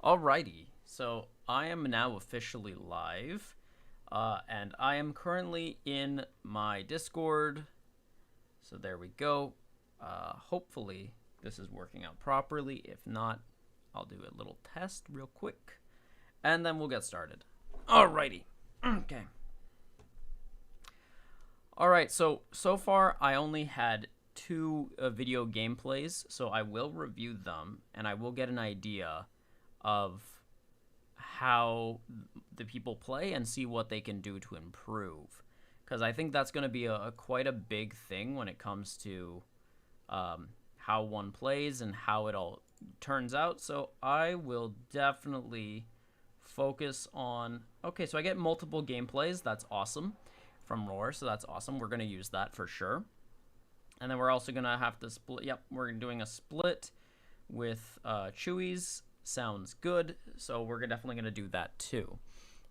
Alrighty, so I am now officially live, and I am currently in my Discord. So there we go. Hopefully this is working out properly. If not, I'll do a little test real quick, and then we'll get started. Alrighty, okay. Alright, so far I only had two video gameplays, so I will review them, and I will get an idea of how the people play and see what they can do to improve, because I think that's going to be a quite a big thing when it comes to how one plays and how it all turns out. So I will definitely focus on, okay, so I get multiple gameplays. That's awesome from Roar, so that's awesome. We're going to use that for sure. And then we're also going to have to split. Yep, we're doing a split with Chewies. Sounds good. So we're definitely going to do that too.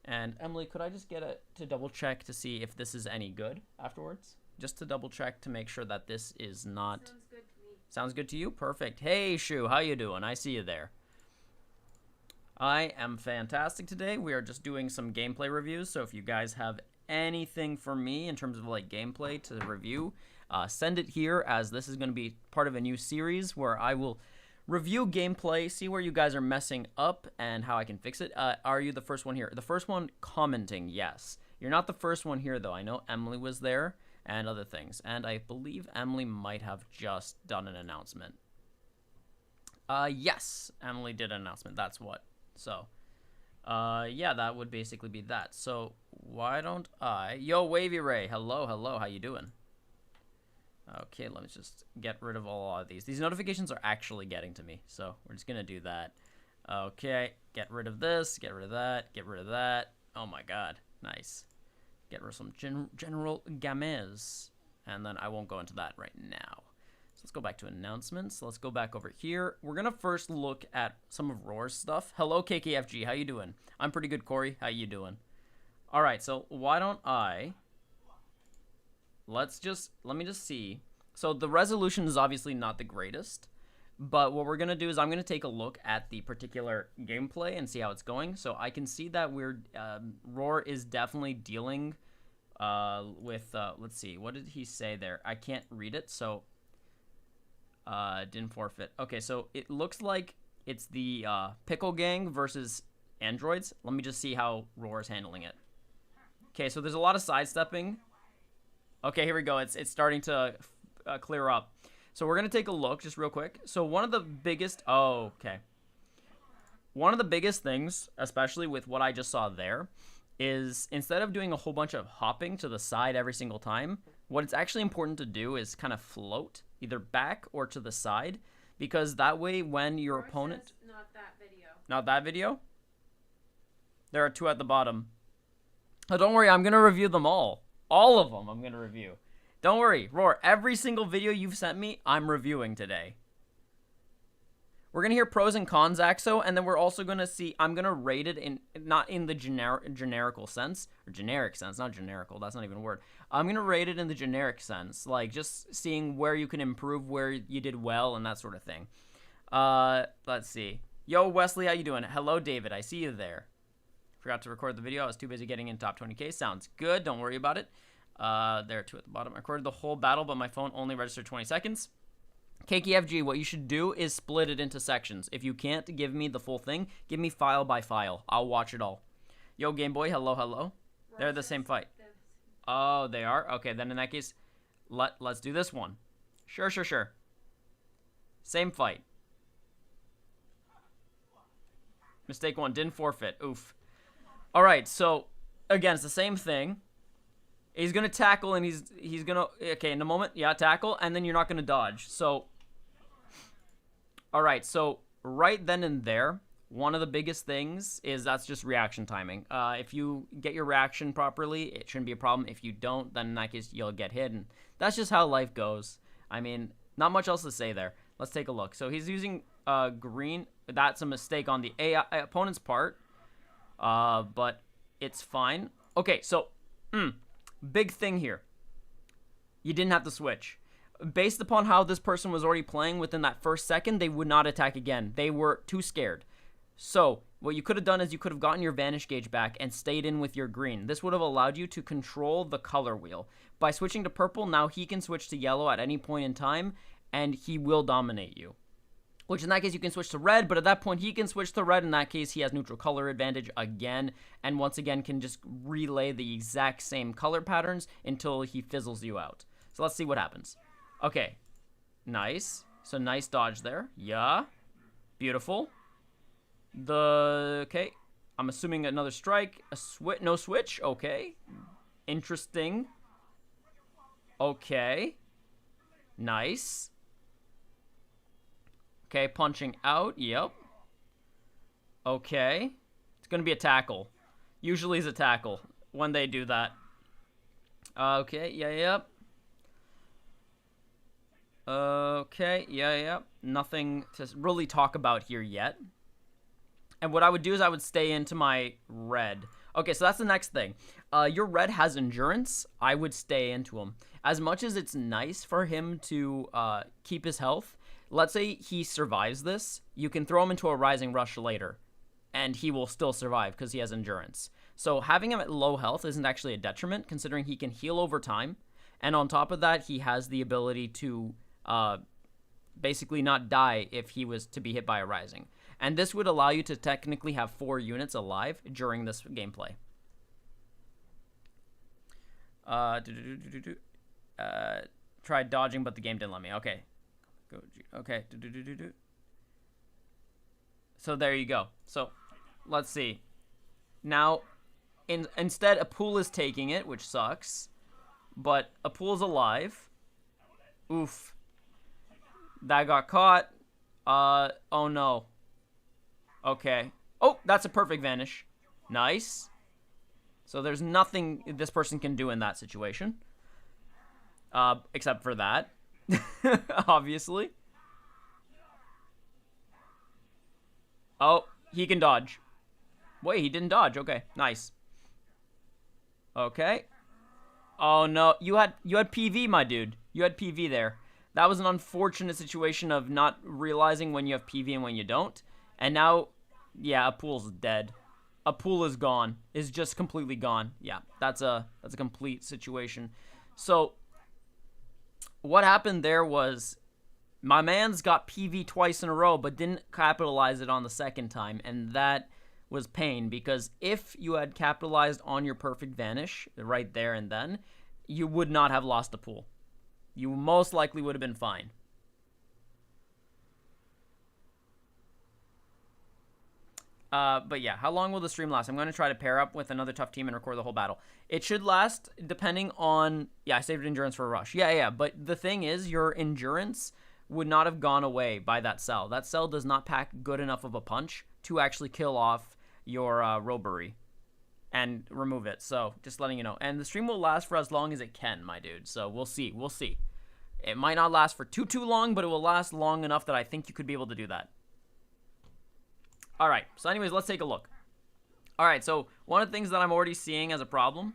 And Emily, could I just get it to double check to see if this is any good afterwards? Just to double check to make sure that this is not... Sounds good to me. Sounds good to you? Perfect. Hey, Shu, how you doing? I see you there. I am fantastic today. We are just doing some gameplay reviews, so if you guys have anything for me in terms of like gameplay to review, send it here, as this is going to be part of a new series where I will review gameplay, see where you guys are messing up and how I can fix it. Are you the first one here? The first one commenting, yes. You're not the first one here, though. I know Emily was there and other things, and I believe Emily might have just done an announcement. Yes, Emily did an announcement. That's what. So, yeah, that would basically be that. So, why don't I... Yo, Wavy Ray, hello, how you doing? Okay, let me just get rid of all of these. These notifications are actually getting to me, so we're just going to do that. Okay, get rid of this, get rid of that, get rid of that. Oh my god, nice. Get rid of some general games, and then I won't go into that right now. So let's go back to announcements. Let's go back over here. We're going to first look at some of Roar's stuff. Hello, KKFG, how you doing? I'm pretty good, Corey. How you doing? All right, so why don't I... let me just see. So the resolution is obviously not the greatest, but what we're going to do is I'm going to take a look at the particular gameplay and see how it's going. So I can see that Roar is definitely dealing with, let's see, what did he say there? I can't read it, so didn't forfeit. Okay, so it looks like it's the Pickle Gang versus androids. Let me just see how Roar is handling it. Okay, so there's a lot of sidestepping. Okay, here we go. It's starting to clear up. So we're going to take a look just real quick. So one of the biggest... Oh, okay. One of the biggest things, especially with what I just saw there, is instead of doing a whole bunch of hopping to the side every single time, what it's actually important to do is kind of float either back or to the side, because that way when your opponent... Not that video. Not that video? There are two at the bottom. Oh, don't worry. I'm going to review them all. All of them I'm going to review. Don't worry, Roar, every single video you've sent me, I'm reviewing today. We're going to hear pros and cons, Axo, and then we're also going to see, I'm going to rate it in, not in the generical sense, or generic sense, not generical, that's not even a word. I'm going to rate it in the generic sense, like just seeing where you can improve, where you did well, and that sort of thing. Let's see. Yo, Wesley, how you doing? Hello, David, I see you there. Forgot to record the video. I was too busy getting in top 20k. Sounds good. Don't worry about it. There are two at the bottom. I recorded the whole battle, but my phone only registered 20 seconds. KKFG, what you should do is split it into sections. If you can't give me the full thing, give me file by file. I'll watch it all. Yo, Game Boy, hello. They're the same fight. Oh, they are? Okay, then in that case, let's do this one. Sure. Same fight. Mistake one, didn't forfeit. Oof. All right, so again, it's the same thing. He's gonna tackle, and he's gonna in a moment, yeah, tackle, and then you're not gonna dodge. So, all right, so right then and there, one of the biggest things is that's just reaction timing. If you get your reaction properly, it shouldn't be a problem. If you don't, then in that case you'll get hit, and that's just how life goes. I mean, not much else to say there. Let's take a look. So he's using green. That's a mistake on the opponent's part. But it's fine. Okay, so, big thing here. You didn't have to switch. Based upon how this person was already playing within that first second, they would not attack again. They were too scared. So what you could have done is you could have gotten your Vanish gauge back and stayed in with your green. This would have allowed you to control the color wheel. By switching to purple, now he can switch to yellow at any point in time, and he will dominate you. Which in that case you can switch to red, but at that point he can switch to red. In that case he has neutral color advantage again, and once again can just relay the exact same color patterns until he fizzles you out. So let's see what happens. Okay, nice. So nice dodge there. Yeah, beautiful. Okay, I'm assuming another strike. No switch. Okay, interesting. Okay, nice. Okay, punching out. Yep. Okay. It's going to be a tackle. Usually it's a tackle when they do that. Okay, yep. Okay, yep. Nothing to really talk about here yet. And what I would do is I would stay into my red. Okay, so that's the next thing. Your red has endurance. I would stay into him. As much as it's nice for him to keep his health, let's say he survives this, you can throw him into a Rising Rush later, and he will still survive because he has endurance. So having him at low health isn't actually a detriment, considering he can heal over time, and on top of that, he has the ability to basically not die if he was to be hit by a Rising. And this would allow you to technically have 4 units alive during this gameplay. Tried dodging, but the game didn't let me. Okay. Okay. So there you go. So let's see. Now, instead, Apul is taking it, which sucks. But Apul's alive. Oof. That got caught. Oh no. Okay. Oh, that's a perfect Vanish. Nice. So there's nothing this person can do in that situation. Except for that. Obviously. Oh, he can dodge. Wait, he didn't dodge. Okay, nice. Okay. Oh no, you had PV, my dude. You had PV there. That was an unfortunate situation of not realizing when you have PV and when you don't. And now, yeah, Apul's dead. Apul is gone. Is just completely gone. Yeah, that's a complete situation. So what happened there was my man's got PV twice in a row, but didn't capitalize it on the second time, and that was pain, because if you had capitalized on your perfect Vanish right there and then, you would not have lost the pool. You most likely would have been fine. But yeah, how long will the stream last? I'm going to try to pair up with another tough team and record the whole battle. It should last depending on... Yeah, I saved endurance for a rush. Yeah, but the thing is, your endurance would not have gone away by that cell. That cell does not pack good enough of a punch to actually kill off your Robbery and remove it. So, just letting you know. And the stream will last for as long as it can, my dude. So, we'll see. We'll see. It might not last for too long, but it will last long enough that I think you could be able to do that. Alright, so anyways, let's take a look. Alright, so one of the things that I'm already seeing as a problem...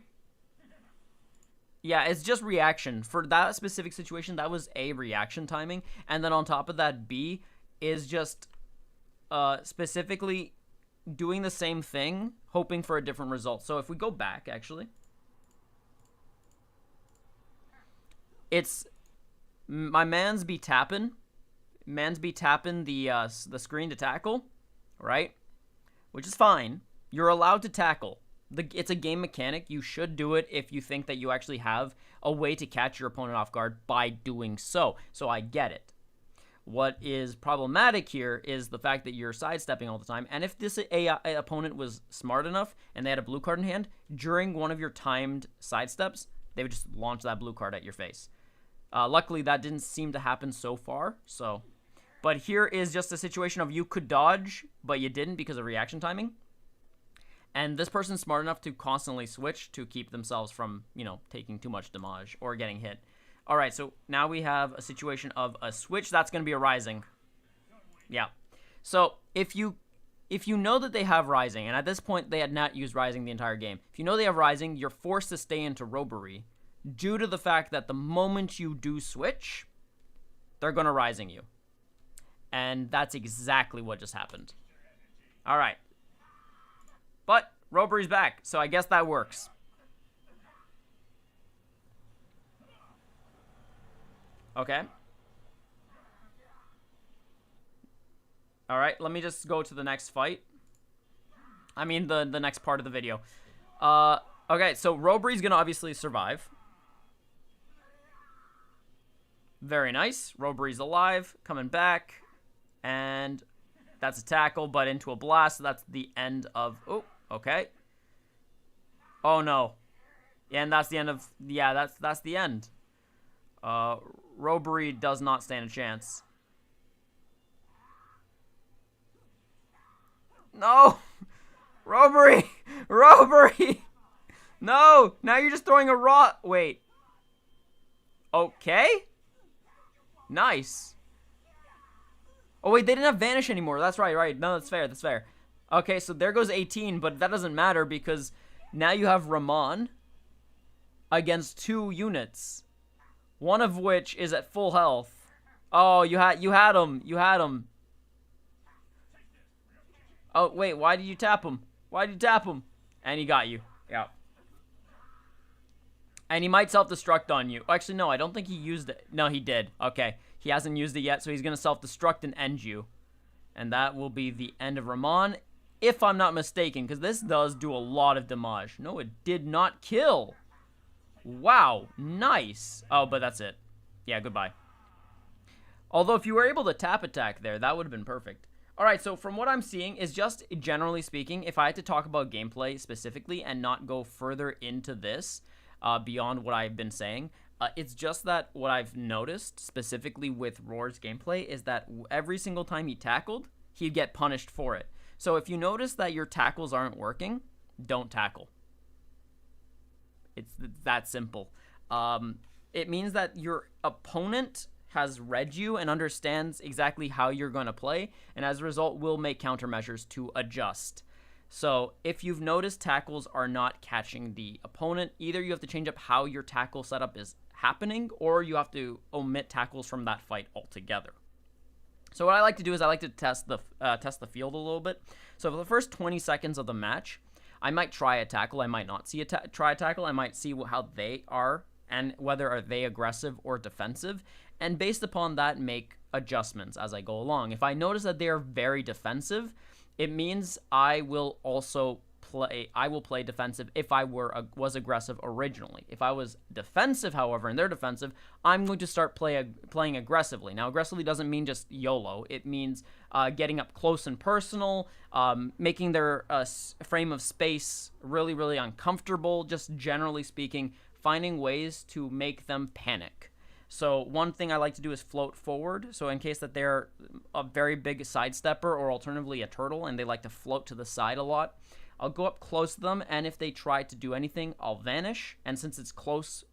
Yeah, it's just reaction. For that specific situation, that was A, reaction timing. And then on top of that, B, is just specifically doing the same thing, hoping for a different result. So if we go back, actually... It's... My man's be tapping. Man's be tapping the screen to tackle. Right? Which is fine. You're allowed to tackle. It's a game mechanic. You should do it if you think that you actually have a way to catch your opponent off guard by doing so. So I get it. What is problematic here is the fact that you're sidestepping all the time. And if this opponent was smart enough and they had a blue card in hand, during one of your timed sidesteps, they would just launch that blue card at your face. Luckily, that didn't seem to happen so far. But here is just a situation of you could dodge, but you didn't because of reaction timing. And this person's smart enough to constantly switch to keep themselves from, taking too much damage or getting hit. All right, so now we have a situation of a switch. That's going to be a Rising. Yeah. So if you know that they have Rising, and at this point they had not used Rising the entire game. If you know they have Rising, you're forced to stay into Robbery due to the fact that the moment you do switch, they're going to Rising you. And that's exactly what just happened. All right. But Robbery's back, so I guess that works. Okay. All right, let me just go to the next fight. I mean, the next part of the video. Okay, so Robbery's gonna obviously survive. Very nice. Robbery's alive, coming back. And that's a tackle, but into a blast. So that's the end of... Oh, okay. Oh, no. Yeah, and that's the end of... Yeah, that's the end. Robbery does not stand a chance. No! Robbery! Robbery! No! Now you're just throwing a raw... Wait. Okay? Nice. Oh, wait, they didn't have Vanish anymore. That's right. No, that's fair, that's fair. Okay, so there goes 18, but that doesn't matter because now you have Ramon against 2 units. One of which is at full health. Oh, you had him. You had him. Oh, wait, why did you tap him? Why did you tap him? And he got you. Yeah. And he might self-destruct on you. Actually, no, I don't think he used it. No, he did. Okay. He hasn't used it yet, so he's going to self-destruct and end you. And that will be the end of Ramon, if I'm not mistaken, because this does do a lot of damage. No, it did not kill. Wow, nice. Oh, but that's it. Yeah, goodbye. Although, if you were able to tap attack there, that would have been perfect. Alright, so from what I'm seeing is just, generally speaking, if I had to talk about gameplay specifically and not go further into this, beyond what I've been saying, it's just that what I've noticed, specifically with Roar's gameplay, is that every single time he tackled, he'd get punished for it. So if you notice that your tackles aren't working, don't tackle. It's that simple. It means that your opponent has read you and understands exactly how you're going to play, and as a result will make countermeasures to adjust. So if you've noticed tackles are not catching the opponent, either you have to change up how your tackle setup is happening, or you have to omit tackles from that fight altogether. So what I like to do is I like to test the field a little bit. So for the first 20 seconds of the match, I might try a tackle. I might not try a tackle. I might see how they are and whether are they aggressive or defensive, and based upon that make adjustments as I go along. If I notice that they are very defensive, it means I will play defensive if I was aggressive originally. If I was defensive, however, and they're defensive, I'm going to start playing aggressively. Now, aggressively doesn't mean just YOLO. It means getting up close and personal, making their frame of space really, really uncomfortable, just generally speaking, finding ways to make them panic. So one thing I like to do is float forward. So in case that they're a very big sidestepper or alternatively a turtle and they like to float to the side a lot, I'll go up close to them, and if they try to do anything, I'll vanish. And since it's close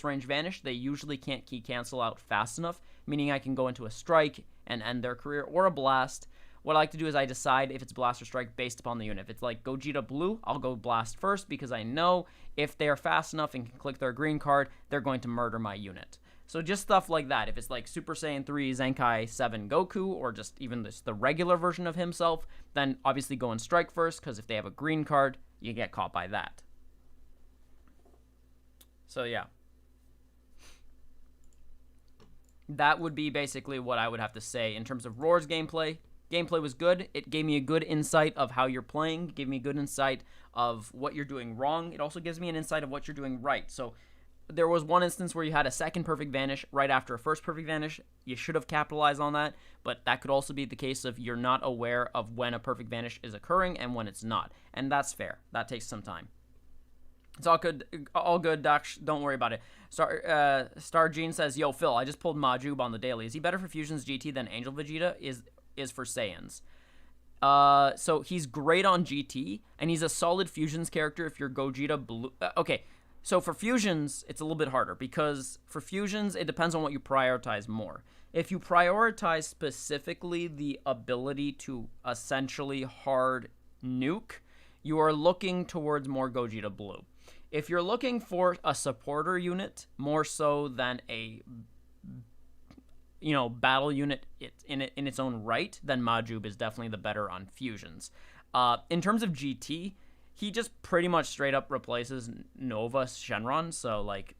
range vanish, they usually can't key cancel out fast enough, meaning I can go into a strike and end their career, or a blast. What I like to do is I decide if it's blast or strike based upon the unit. If it's like Gogeta Blue, I'll go blast first because I know if they are fast enough and can click their green card, they're going to murder my unit. So just stuff like that. If it's like Super Saiyan 3 Zenkai 7 Goku, or just even the regular version of himself, then obviously go and strike first, because if they have a green card, you get caught by that. So yeah. That would be basically what I would have to say in terms of Roar's gameplay. Gameplay was good. It gave me a good insight of how you're playing. It gave me a good insight of what you're doing wrong. It also gives me an insight of what you're doing right. So there was one instance where you had a second perfect vanish right after a first perfect vanish. You should have capitalized on that, but that could also be the case of you're not aware of when a perfect vanish is occurring and when it's not. And that's fair. That takes some time. It's all good, Doc. Don't worry about it. Star Gene says, "Yo, Phil, I just pulled Majub on the daily. Is he better for Fusions GT than Angel Vegeta? Is for Saiyans." So he's great on GT, and he's a solid Fusions character if you're Gogeta Blue. Okay, so for Fusions, it's a little bit harder, because for Fusions, it depends on what you prioritize more. If you prioritize specifically the ability to essentially hard nuke, you are looking towards more Gogeta Blue. If you're looking for a supporter unit more so than a battle unit in its own right, then Majub is definitely the better on Fusions. In terms of GT, he just pretty much straight up replaces Nova Shenron. So like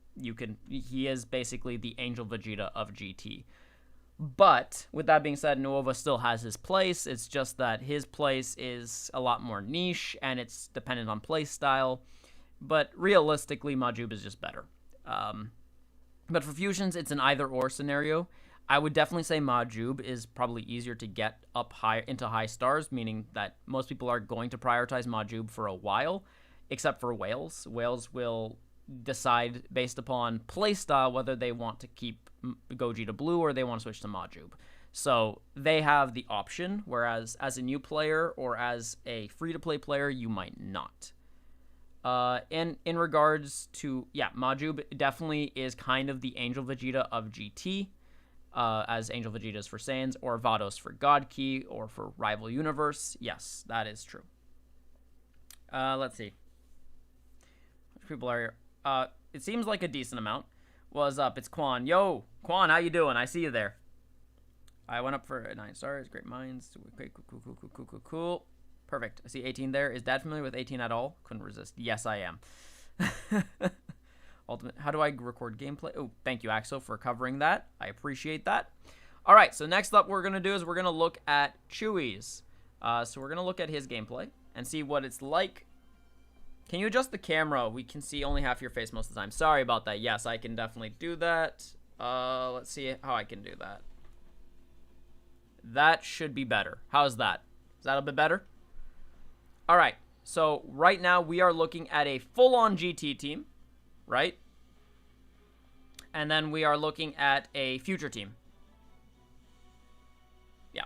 he is basically the Angel Vegeta of GT. But with that being said, Nova still has his place. It's just that his place is a lot more niche and it's dependent on play style. But realistically, Majub is just better. But for fusions, it's an either-or scenario. I would definitely say Majub is probably easier to get up high into high stars, meaning that most people are going to prioritize Majub for a while, except for Wales. Wales will decide based upon playstyle whether they want to keep Goji to blue or they want to switch to Majub. So they have the option, whereas as a new player or as a free-to-play player, you might not. In regards to, Majub definitely is kind of the Angel Vegeta of GT, as Angel Vegeta is for Saiyans, or Vados for God Key, or for Rival Universe. Yes, that is true. Let's see. Which people are here? It seems like a decent amount. What's up? It's Quan. Yo, Quan, how you doing? I see you there. I went up for 9 stars. Great minds. Great, cool. Perfect. I see 18 there. Is Dad familiar with 18 at all? Couldn't resist. Yes, I am. Ultimate. How do I record gameplay? Oh, thank you, Axel, for covering that. I appreciate that. All right, so next up we're going to do is we're going to look at Chewy's. So we're going to look at his gameplay and see what it's like. Can you adjust the camera? We can see only half your face most of the time. Sorry about that. Yes, I can definitely do that. Let's see how I can do that. That should be better. How's that? Is that a bit better? All right. So right now we are looking at a full-on GT team, right? And then we are looking at a future team. Yeah.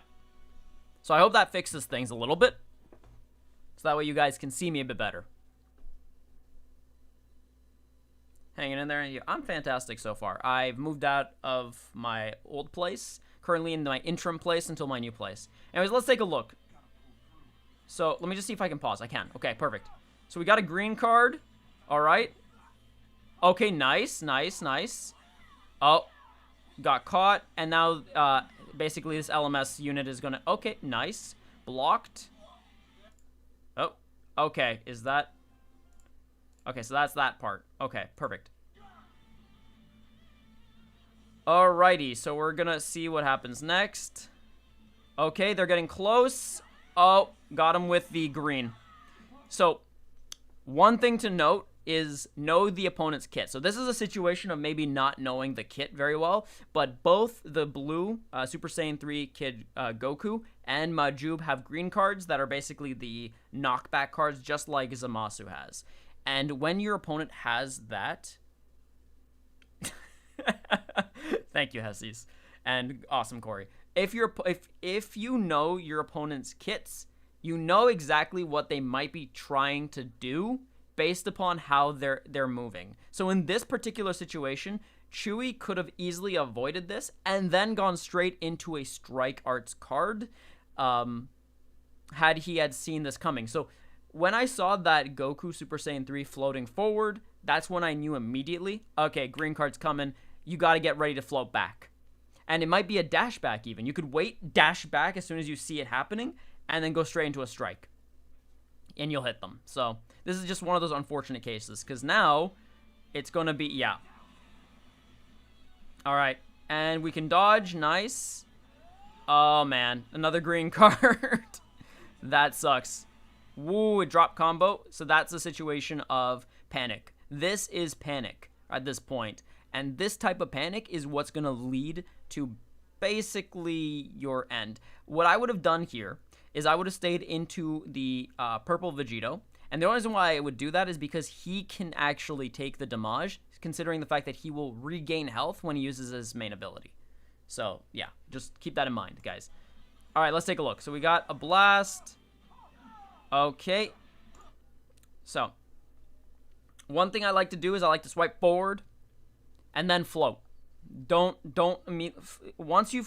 So I hope that fixes things a little bit. So that way you guys can see me a bit better. Hanging in there. I'm fantastic so far. I've moved out of my old place, currently in my interim place until my new place. Anyways, let's take a look. So let me just see if I can pause. I can. Okay, perfect. So we got a green card. All right. Okay, nice. Oh, got caught. And now basically this LMS unit is going to... Okay, nice. Blocked. Oh, okay. Is that... Okay, so that's that part. Okay, perfect. Alrighty, so we're gonna see what happens next. Okay, they're getting close. Oh, got him with the green. So, one thing to note is know the opponent's kit. So this is a situation of maybe not knowing the kit very well, but both the blue Super Saiyan 3 Kid Goku and Majub have green cards that are basically the knockback cards, just like Zamasu has. And when your opponent has that... Thank you, Hesses. And awesome, Corey. If you know your opponent's kits, you know exactly what they might be trying to do based upon how they're moving. So in this particular situation, Chewy could have easily avoided this and then gone straight into a Strike Arts card had he had seen this coming. So when I saw that Goku Super Saiyan 3 floating forward, that's when I knew immediately, okay, green card's coming. You got to get ready to float back. And it might be a dash back even. You could wait, dash back as soon as you see it happening, and then go straight into a strike. And you'll hit them. So this is just one of those unfortunate cases, because now it's going to be, yeah. All right. And we can dodge. Nice. Oh, man. Another green card. That sucks. Woo, it dropped combo. So that's a situation of panic. This is panic at this point. And this type of panic is what's going to lead to basically your end. What I would have done here is I would have stayed into the purple Vegito. And the only reason why I would do that is because he can actually take the damage, considering the fact that he will regain health when he uses his main ability. So, yeah, just keep that in mind, guys. All right, let's take a look. So we got a blast. Okay. So, one thing I like to do is I like to swipe forward and then float. Don't once you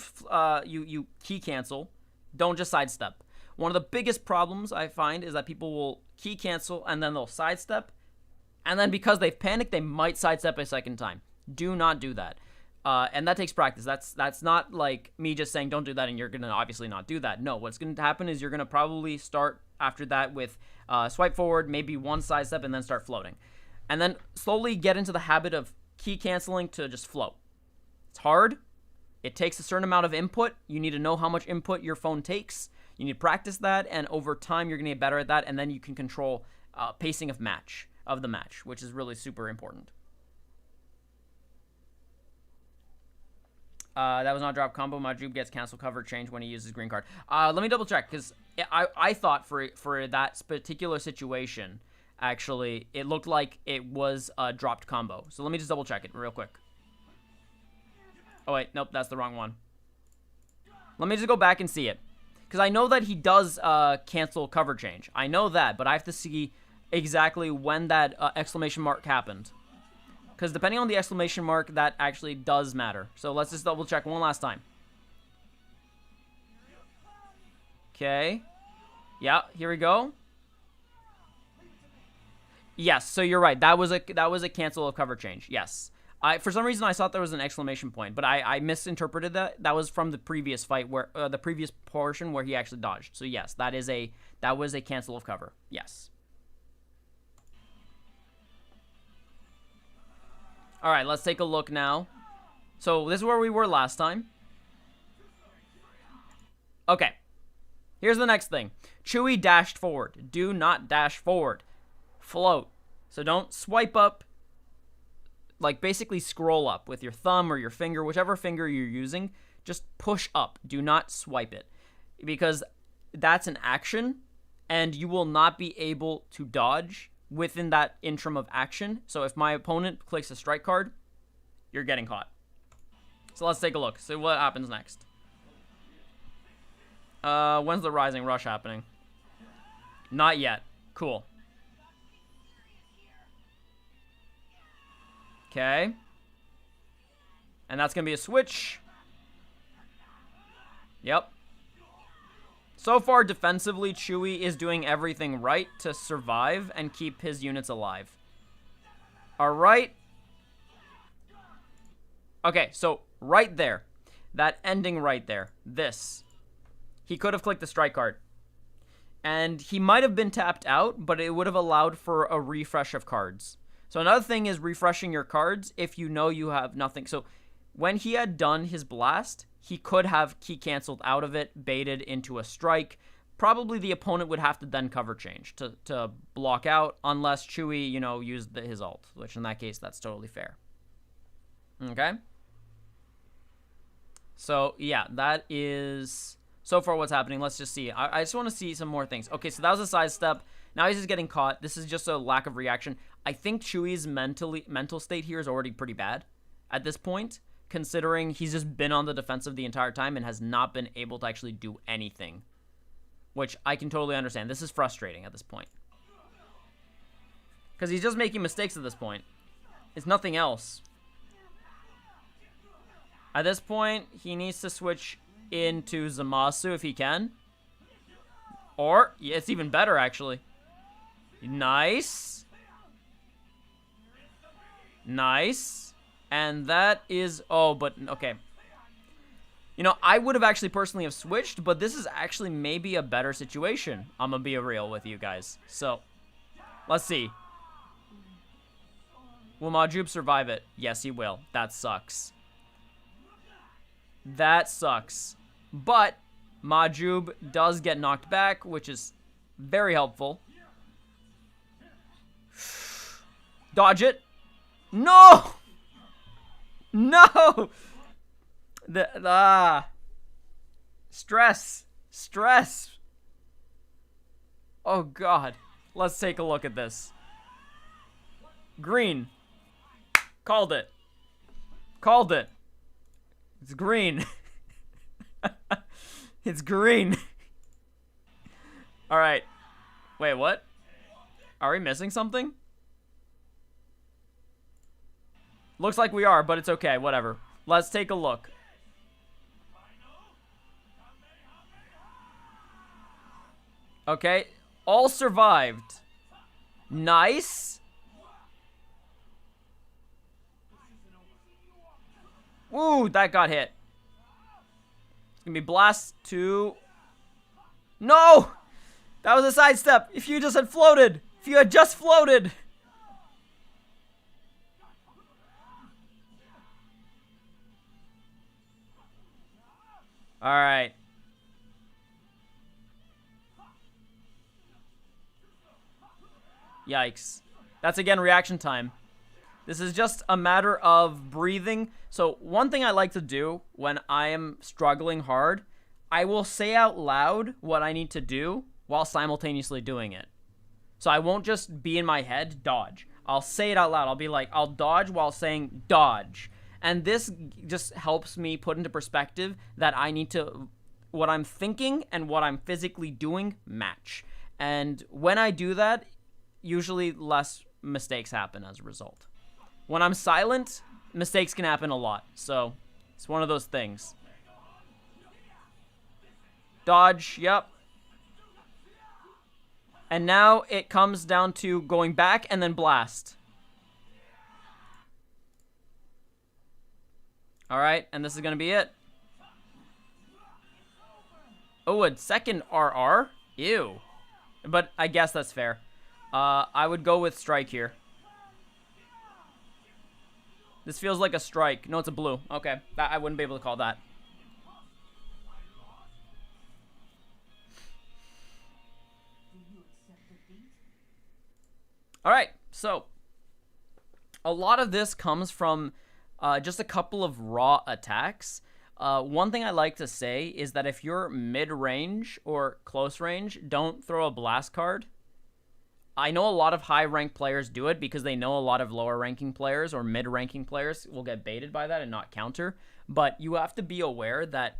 key cancel, don't just sidestep. One of the biggest problems I find is that people will key cancel and then they'll sidestep, and then because they've panicked, they might sidestep a second time. Do not do that. And that takes practice. That's not like me just saying don't do that and you're going to obviously not do that. No, what's going to happen is you're going to probably start after that with swipe forward, maybe one side step, and then start floating. And then slowly get into the habit of key canceling to just float. It's hard. It takes a certain amount of input. You need to know how much input your phone takes. You need to practice that, and over time, you're going to get better at that, and then you can control pacing of the match, which is really super important. That was not a drop combo. Majub gets cancel cover change when he uses green card. Let me double check, because I thought for that particular situation, actually, it looked like it was a dropped combo. So let me just double check it real quick. Oh, wait. Nope, that's the wrong one. Let me just go back and see it. Because I know that he does cancel cover change. I know that, but I have to see exactly when that exclamation mark happened. Because depending on the exclamation mark, that actually does matter. So let's just double check one last time. Okay. Yeah, here we go. Yes, so you're right. That was a cancel of cover change. Yes. For some reason I thought there was an exclamation point, but I misinterpreted that. That was from the previous fight where the previous portion where he actually dodged. So yes, that was a cancel of cover. Yes. All right, let's take a look now. So this is where we were last time. Okay. Here's the next thing. Chewy dashed forward. Do not dash forward. Float. So don't swipe up. Like, basically scroll up with your thumb or your finger, whichever finger you're using. Just push up. Do not swipe it. Because that's an action, and you will not be able to dodge within that interim of action. So if my opponent clicks a strike card, you're getting caught. So let's take a look. See what happens next. When's the Rising Rush happening? Not yet. Cool. Okay. And that's going to be a switch. Yep. So far, defensively, Chewy is doing everything right to survive and keep his units alive. Alright. Okay, so right there. That ending right there. This. He could have clicked the strike card. And he might have been tapped out, but it would have allowed for a refresh of cards. So another thing is refreshing your cards if you know you have nothing. So when he had done his blast, he could have key canceled out of it, baited into a strike. Probably the opponent would have to then cover change to block out, unless Chewy, you know, used his ult, which in that case, that's totally fair. Okay? So, yeah, that is so far what's happening. Let's just see. I just want to see some more things. Okay, so that was a side step. Now he's just getting caught. This is just a lack of reaction. I think Chewy's mental state here is already pretty bad at this point, considering he's just been on the defensive the entire time and has not been able to actually do anything, which I can totally understand. This is frustrating at this point, because he's just making mistakes at this point. It's nothing else. At this point, he needs to switch into Zamasu if he can. Or, yeah, it's even better, actually. Nice. Nice. And that is... Oh, but... Okay. You know, I would have actually personally have switched, but this is actually maybe a better situation. I'm gonna be real with you guys. So, let's see. Will Majub survive it? Yes, he will. That sucks. That sucks. But Majub does get knocked back, which is very helpful. Dodge it. No! No! Stress. Stress. Oh, God. Let's take a look at this. Green. Called it. Called it. It's green. It's green. All right. Wait, what? Are we missing something? Looks like we are, but it's okay. Whatever. Let's take a look. Okay. All survived. Nice. Ooh, that got hit. It's gonna be blast to... No! That was a sidestep. If you just had floated. If you had just floated. Alright. Yikes. That's again reaction time. This is just a matter of breathing. So one thing I like to do when I am struggling hard, I will say out loud what I need to do while simultaneously doing it. So I won't just be in my head, dodge. I'll say it out loud. I'll be like, I'll dodge while saying dodge. And this just helps me put into perspective that I need to, what I'm thinking and what I'm physically doing match. And when I do that, usually less mistakes happen as a result. When I'm silent, mistakes can happen a lot. So it's one of those things. Dodge, yep. And now it comes down to going back and then blast. Alright, and this is going to be it. Oh, a second RR? Ew. But I guess that's fair. I would go with strike here. This feels like a strike. No, it's a blue. Okay, I wouldn't be able to call that. Alright, so a lot of this comes from just a couple of raw attacks. One thing I like to say is that if you're mid-range or close range, don't throw a blast card. I know a lot of high-ranked players do it because they know a lot of lower-ranking players or mid-ranking players will get baited by that and not counter. But you have to be aware that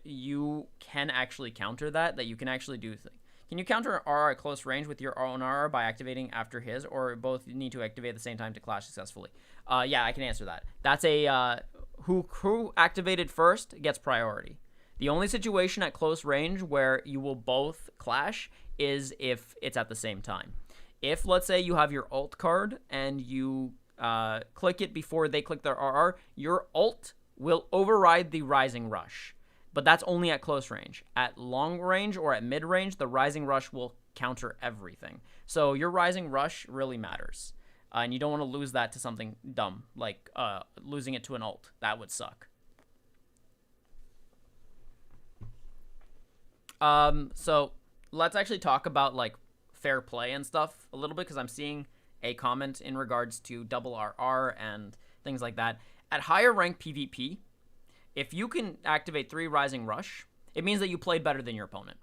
you can actually counter that you can actually do things. Can you counter an RR at close range with your own RR by activating after his, or both need to activate at the same time to clash successfully? Yeah, I can answer that. That's a who activated first gets priority. The only situation at close range where you will both clash is if it's at the same time. If, let's say, you have your ult card and you click it before they click their RR, your ult will override the Rising Rush. But that's only at close range. At long range or at mid range, the Rising Rush will counter everything. So your Rising Rush really matters. And you don't want to lose that to something dumb, like losing it to an ult. That would suck. So let's actually talk about like fair play and stuff a little bit, because I'm seeing a comment in regards to double RR and things like that. At higher rank PvP, if you can activate 3 Rising Rush, it means that you played better than your opponent.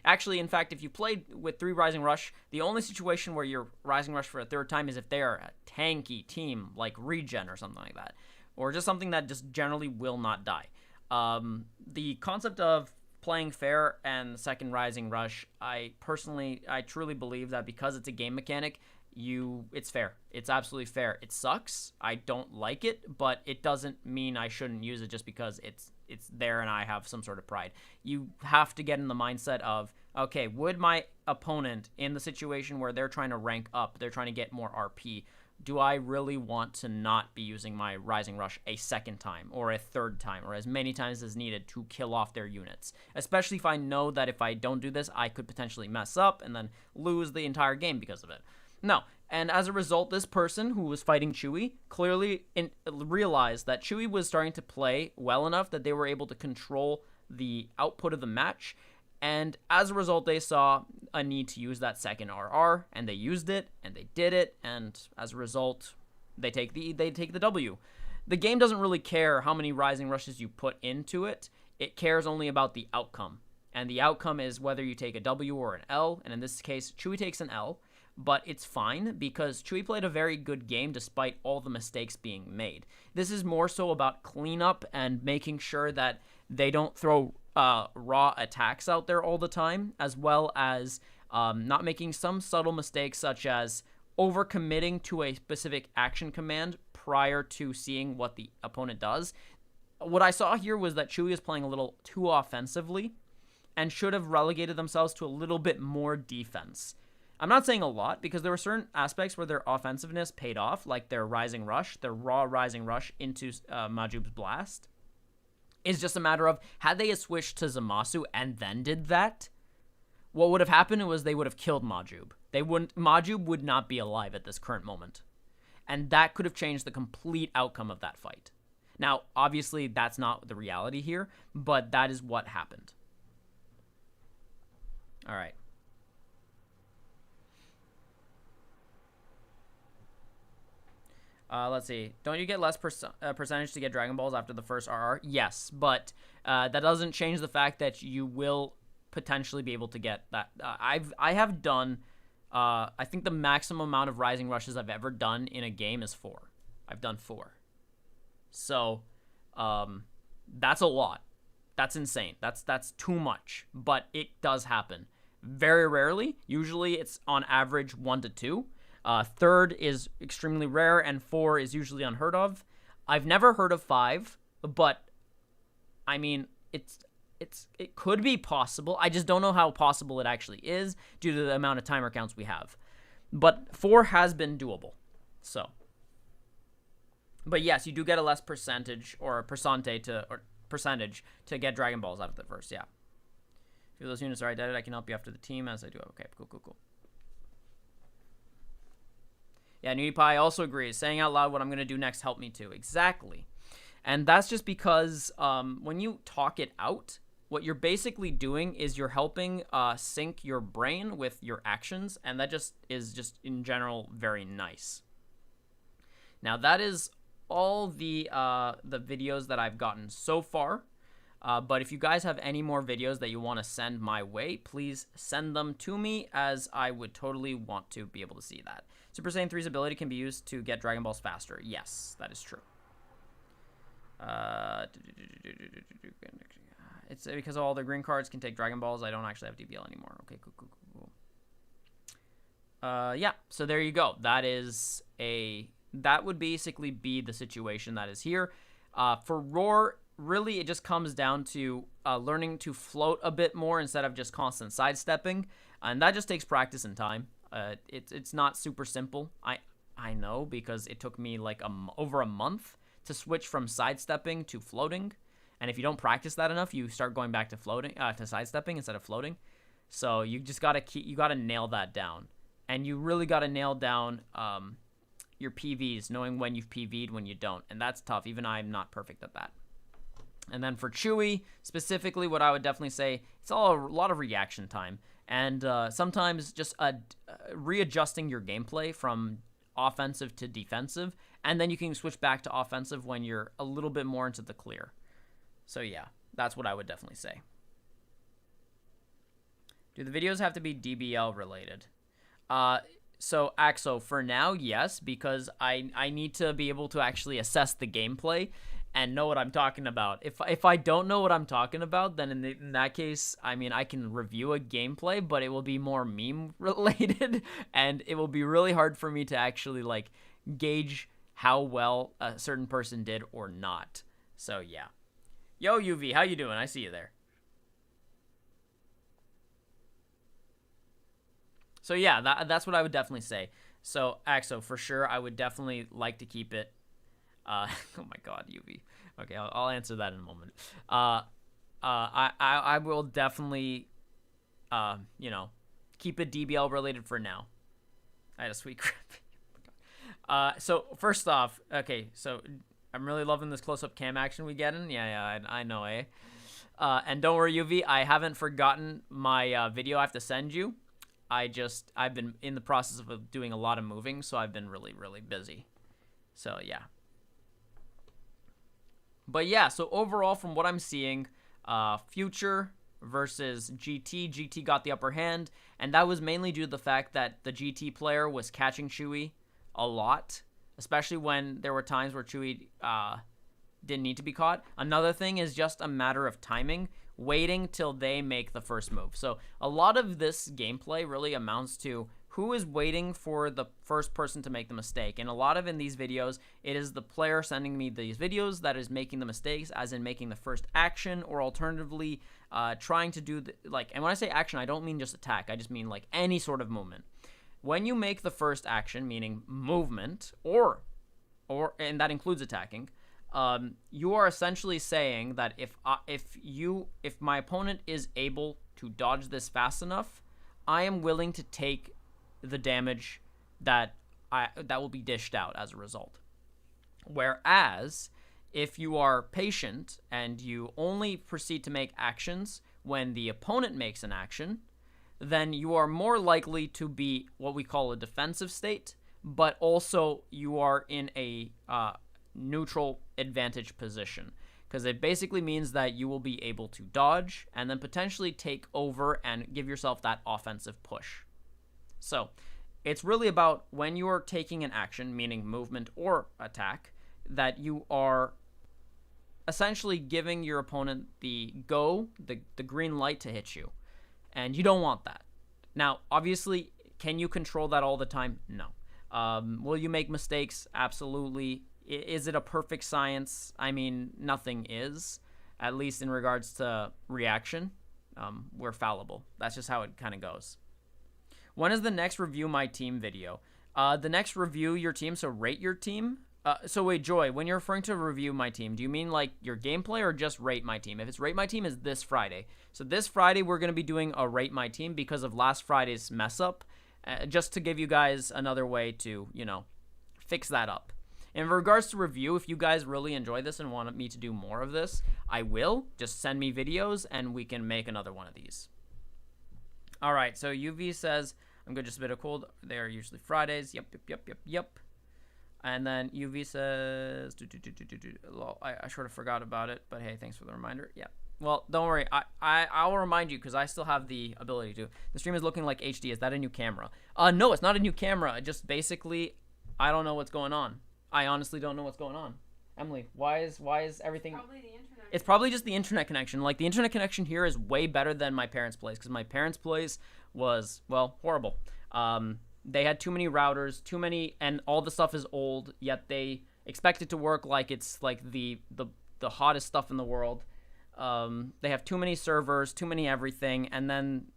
Actually, in fact, if you played with 3 Rising Rush, the only situation where you're Rising Rush for a third time is if they are a tanky team, like Regen or something like that. Or just something that just generally will not die. The concept of playing fair and second Rising Rush, I truly believe that because it's a game mechanic, it's fair. It's absolutely fair. It sucks. I don't like it, but it doesn't mean I shouldn't use it just because it's there and I have some sort of pride. You have to get in the mindset of, okay, would my opponent in the situation where they're trying to rank up, they're trying to get more RP, do I really want to not be using my Rising Rush a second time or a third time or as many times as needed to kill off their units? Especially if I know that if I don't do this, I could potentially mess up and then lose the entire game because of it. No, and as a result, this person who was fighting Chewy clearly realized that Chewy was starting to play well enough that they were able to control the output of the match, and as a result, they saw a need to use that second RR, and they used it, and they did it, and as a result, they take the W. The game doesn't really care how many Rising Rushes you put into it. It cares only about the outcome, and the outcome is whether you take a W or an L, and in this case, Chewy takes an L. But it's fine because Chewy played a very good game despite all the mistakes being made. This is more so about cleanup and making sure that they don't throw raw attacks out there all the time, as well as not making some subtle mistakes such as overcommitting to a specific action command prior to seeing what the opponent does. What I saw here was that Chewy is playing a little too offensively and should have relegated themselves to a little bit more defense. I'm not saying a lot, because there were certain aspects where their offensiveness paid off, like their Rising Rush, their raw Rising Rush into Majub's Blast. It's just a matter of, had they switched to Zamasu and then did that, what would have happened was they would have killed Majub. Majub would not be alive at this current moment. And that could have changed the complete outcome of that fight. Now, obviously, that's not the reality here, but that is what happened. All right. Let's see. Don't you get less percentage to get Dragon Balls after the first RR? Yes, but that doesn't change the fact that you will potentially be able to get that. I have done, I think the maximum amount of Rising Rushes I've ever done in a game is 4. I've done 4. So, that's a lot. That's insane. That's too much, but it does happen. Very rarely. Usually it's on average 1 to 2. Third is extremely rare, and 4 is usually unheard of. I've never heard of 5, but I mean, it could be possible. I just don't know how possible it actually is due to the amount of timer counts we have. But 4 has been doable. So, but yes, you do get a less percentage or percentage to get Dragon Balls after the first. Yeah. If those units are identified, I can help you after the team as I do. Okay, cool. Yeah, NewDiePie also agrees. Saying out loud what I'm going to do next helped me too. Exactly. And that's just because when you talk it out, what you're basically doing is you're helping sync your brain with your actions, and that just is just in general very nice. Now that is all the videos that I've gotten so far. But if you guys have any more videos that you want to send my way, please send them to me, as I would totally want to be able to see that. Super Saiyan 3's ability can be used to get Dragon Balls faster. Yes, that is true. It's because all the green cards can take Dragon Balls. I don't actually have DBL anymore. Okay, cool. Yeah, so there you go. That would basically be the situation that is here. For Roar, really, it just comes down to learning to float a bit more instead of just constant sidestepping, and that just takes practice and time. It's not super simple. I know, because it took me like over a month to switch from sidestepping to floating, and if you don't practice that enough, you start going back to floating to sidestepping instead of floating. So you just gotta nail that down, and you really gotta nail down your PVs, knowing when you've PV'd, when you don't, and that's tough. Even I'm not perfect at that. And then for Chewie, specifically, what I would definitely say, it's a lot of reaction time. And sometimes just readjusting your gameplay from offensive to defensive. And then you can switch back to offensive when you're a little bit more into the clear. So yeah, that's what I would definitely say. Do the videos have to be DBL related? So Axo, for now, yes, because I need to be able to actually assess the gameplay and know what I'm talking about. If I don't know what I'm talking about, then in that case, I mean, I can review a gameplay, but it will be more meme related, and it will be really hard for me to actually like gauge how well a certain person did or not. So yeah. Yo, UV, how you doing? I see you there. So yeah, that's what I would definitely say. So Axo, for sure, I would definitely like to keep it. Oh my God, UV. Okay, I'll answer that in a moment. I will definitely, keep it DBL related for now. I had a sweet crap. So first off, okay, so I'm really loving this close-up cam action we get in. Yeah, I know, eh? And don't worry, UV, I haven't forgotten my video I have to send you. I've been in the process of doing a lot of moving, so I've been really, really busy. So yeah. But yeah, so overall, from what I'm seeing, Future versus GT. GT got the upper hand, and that was mainly due to the fact that the GT player was catching Chewie a lot, especially when there were times where Chewie didn't need to be caught. Another thing is just a matter of timing, waiting till they make the first move. So a lot of this gameplay really amounts to who is waiting for the first person to make the mistake. And a lot of in these videos, it is the player sending me these videos that is making the mistakes, as in making the first action, or alternatively trying to do and when I say action, I don't mean just attack. I just mean like any sort of movement. when you make the first action, meaning movement, and that includes attacking, you are essentially saying that if my opponent is able to dodge this fast enough, I am willing to take the damage that will be dished out as a result. Whereas if you are patient and you only proceed to make actions when the opponent makes an action, then you are more likely to be what we call a defensive state, but also you are in a neutral advantage position, because it basically means that you will be able to dodge and then potentially take over and give yourself that offensive push. So it's really about when you are taking an action, meaning movement or attack, that you are essentially giving your opponent the green light to hit you. And you don't want that. Now, obviously, can you control that all the time? No. Will you make mistakes? Absolutely. Is it a perfect science? I mean, nothing is, at least in regards to reaction. We're fallible. That's just how it kind of goes. When is the next review my team video? The next review your team, so rate your team. So wait, Joy, when you're referring to review my team, do you mean like your gameplay or just rate my team? If it's rate my team, is this Friday. So this Friday, we're going to be doing a rate my team because of last Friday's mess up, just to give you guys another way to, fix that up. In regards to review, if you guys really enjoy this and want me to do more of this, I will. Just send me videos and we can make another one of these. All right, so UV says, I'm good, just a bit of cold. They are usually Fridays. Yep. And then UV says, I sort of forgot about it, but hey, thanks for the reminder. Yeah. Well, don't worry. I'll remind you because I still have the ability to. The stream is looking like HD. Is that a new camera? No, it's not a new camera. Just basically, I don't know what's going on. I honestly don't know what's going on. Emily, why is everything? Probably the internet. It's probably just the internet connection. Like, the internet connection here is way better than my parents' place because my parents' place was, well, horrible. They had too many routers, and all the stuff is old, yet they expect it to work like it's like the hottest stuff in the world. They have too many servers, too many everything, and then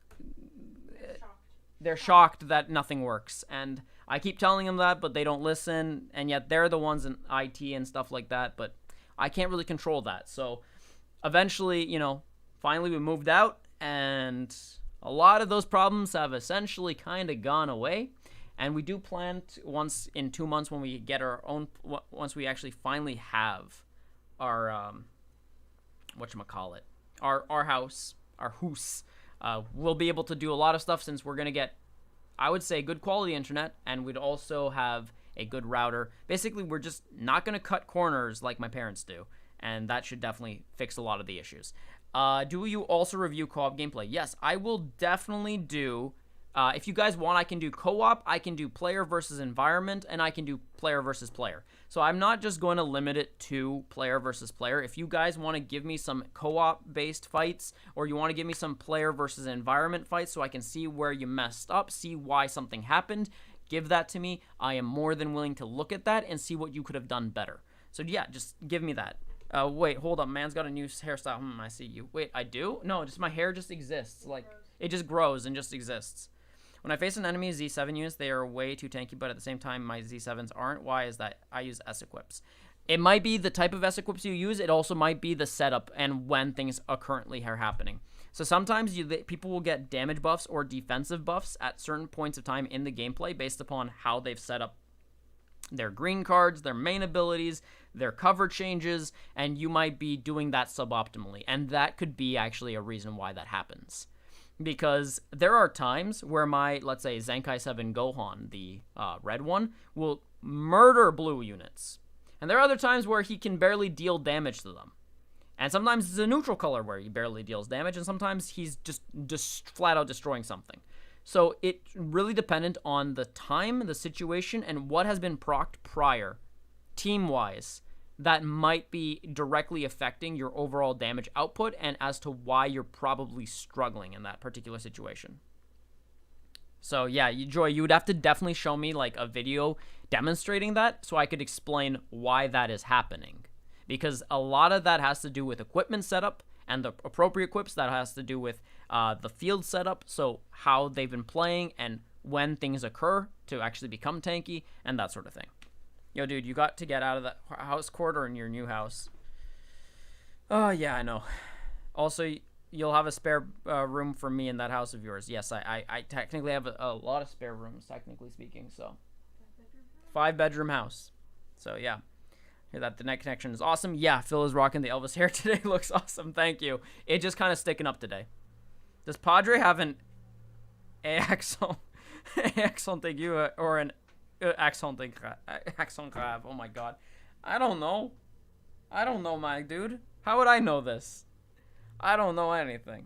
they're shocked that nothing works. And I keep telling them that, but they don't listen, and yet they're the ones in IT and stuff like that, but I can't really control that. So eventually, finally we moved out, and a lot of those problems have essentially kind of gone away, and we do plan to, once in 2 months when we get our own, once we actually finally have our, whatchamacallit, our house, we'll be able to do a lot of stuff since we're going to get, I would say, good quality internet, and we'd also have a good router. Basically, we're just not going to cut corners like my parents do, and that should definitely fix a lot of the issues. Do you also review co-op gameplay? Yes, I will definitely do. If you guys want, I can do co-op, I can do player versus environment, and I can do player versus player. So I'm not just going to limit it to player versus player. If you guys want to give me some co-op based fights, or you want to give me some player versus environment fights so I can see where you messed up, see why something happened, give that to me. I am more than willing to look at that and see what you could have done better. So yeah, just give me that. Wait, hold up. Man's got a new hairstyle. I see you. Wait, I do? No, just my hair just exists. Like, it just grows and just exists. When I face an enemy Z7 units, they are way too tanky, but at the same time, my Z7s aren't. Why is that? I use S-equips. It might be the type of S-equips you use. It also might be the setup and when things currently are happening. So sometimes people will get damage buffs or defensive buffs at certain points of time in the gameplay based upon how they've set up their green cards, their main abilities, their cover changes, and you might be doing that suboptimally. And that could be actually a reason why that happens. Because there are times where my, let's say, Zenkai 7 Gohan, the red one, will murder blue units. And there are other times where he can barely deal damage to them. And sometimes it's a neutral color where he barely deals damage, and sometimes he's just flat out destroying something. So it's really dependent on the time, the situation, and what has been procced prior, team-wise, that might be directly affecting your overall damage output and as to why you're probably struggling in that particular situation. So yeah, Joy, you would have to definitely show me like a video demonstrating that so I could explain why that is happening. Because a lot of that has to do with equipment setup and the appropriate equips. That has to do with the field setup, so how they've been playing and when things occur to actually become tanky and that sort of thing. Yo, dude, you got to get out of that house quarter in your new house. Oh, yeah, I know. Also, you'll have a spare room for me in that house of yours. Yes, I technically have a lot of spare rooms, technically speaking, so. 5-bedroom house. So, yeah. Hear that the net connection is awesome. Yeah, Phil is rocking the Elvis hair today. Looks awesome. Thank you. It just kind of sticking up today. Does Padre have an accent aigu or an accent grave? Oh my god. I don't know. I don't know, my dude. How would I know this? I don't know anything.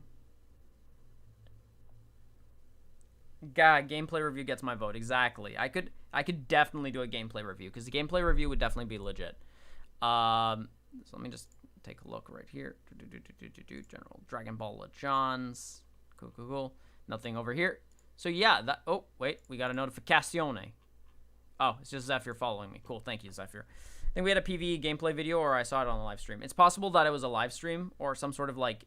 God, gameplay review gets my vote. Exactly. I could definitely do a gameplay review because the gameplay review would definitely be legit. So let me just take a look right here. General Dragon Ball LeJohns. Cool. Nothing over here. So yeah, that. Oh wait, we got a notificazione. Oh, it's just Zephyr following me. Cool, thank you, Zephyr. I think we had a PvE gameplay video, or I saw it on the live stream. It's possible that it was a live stream or some sort of like.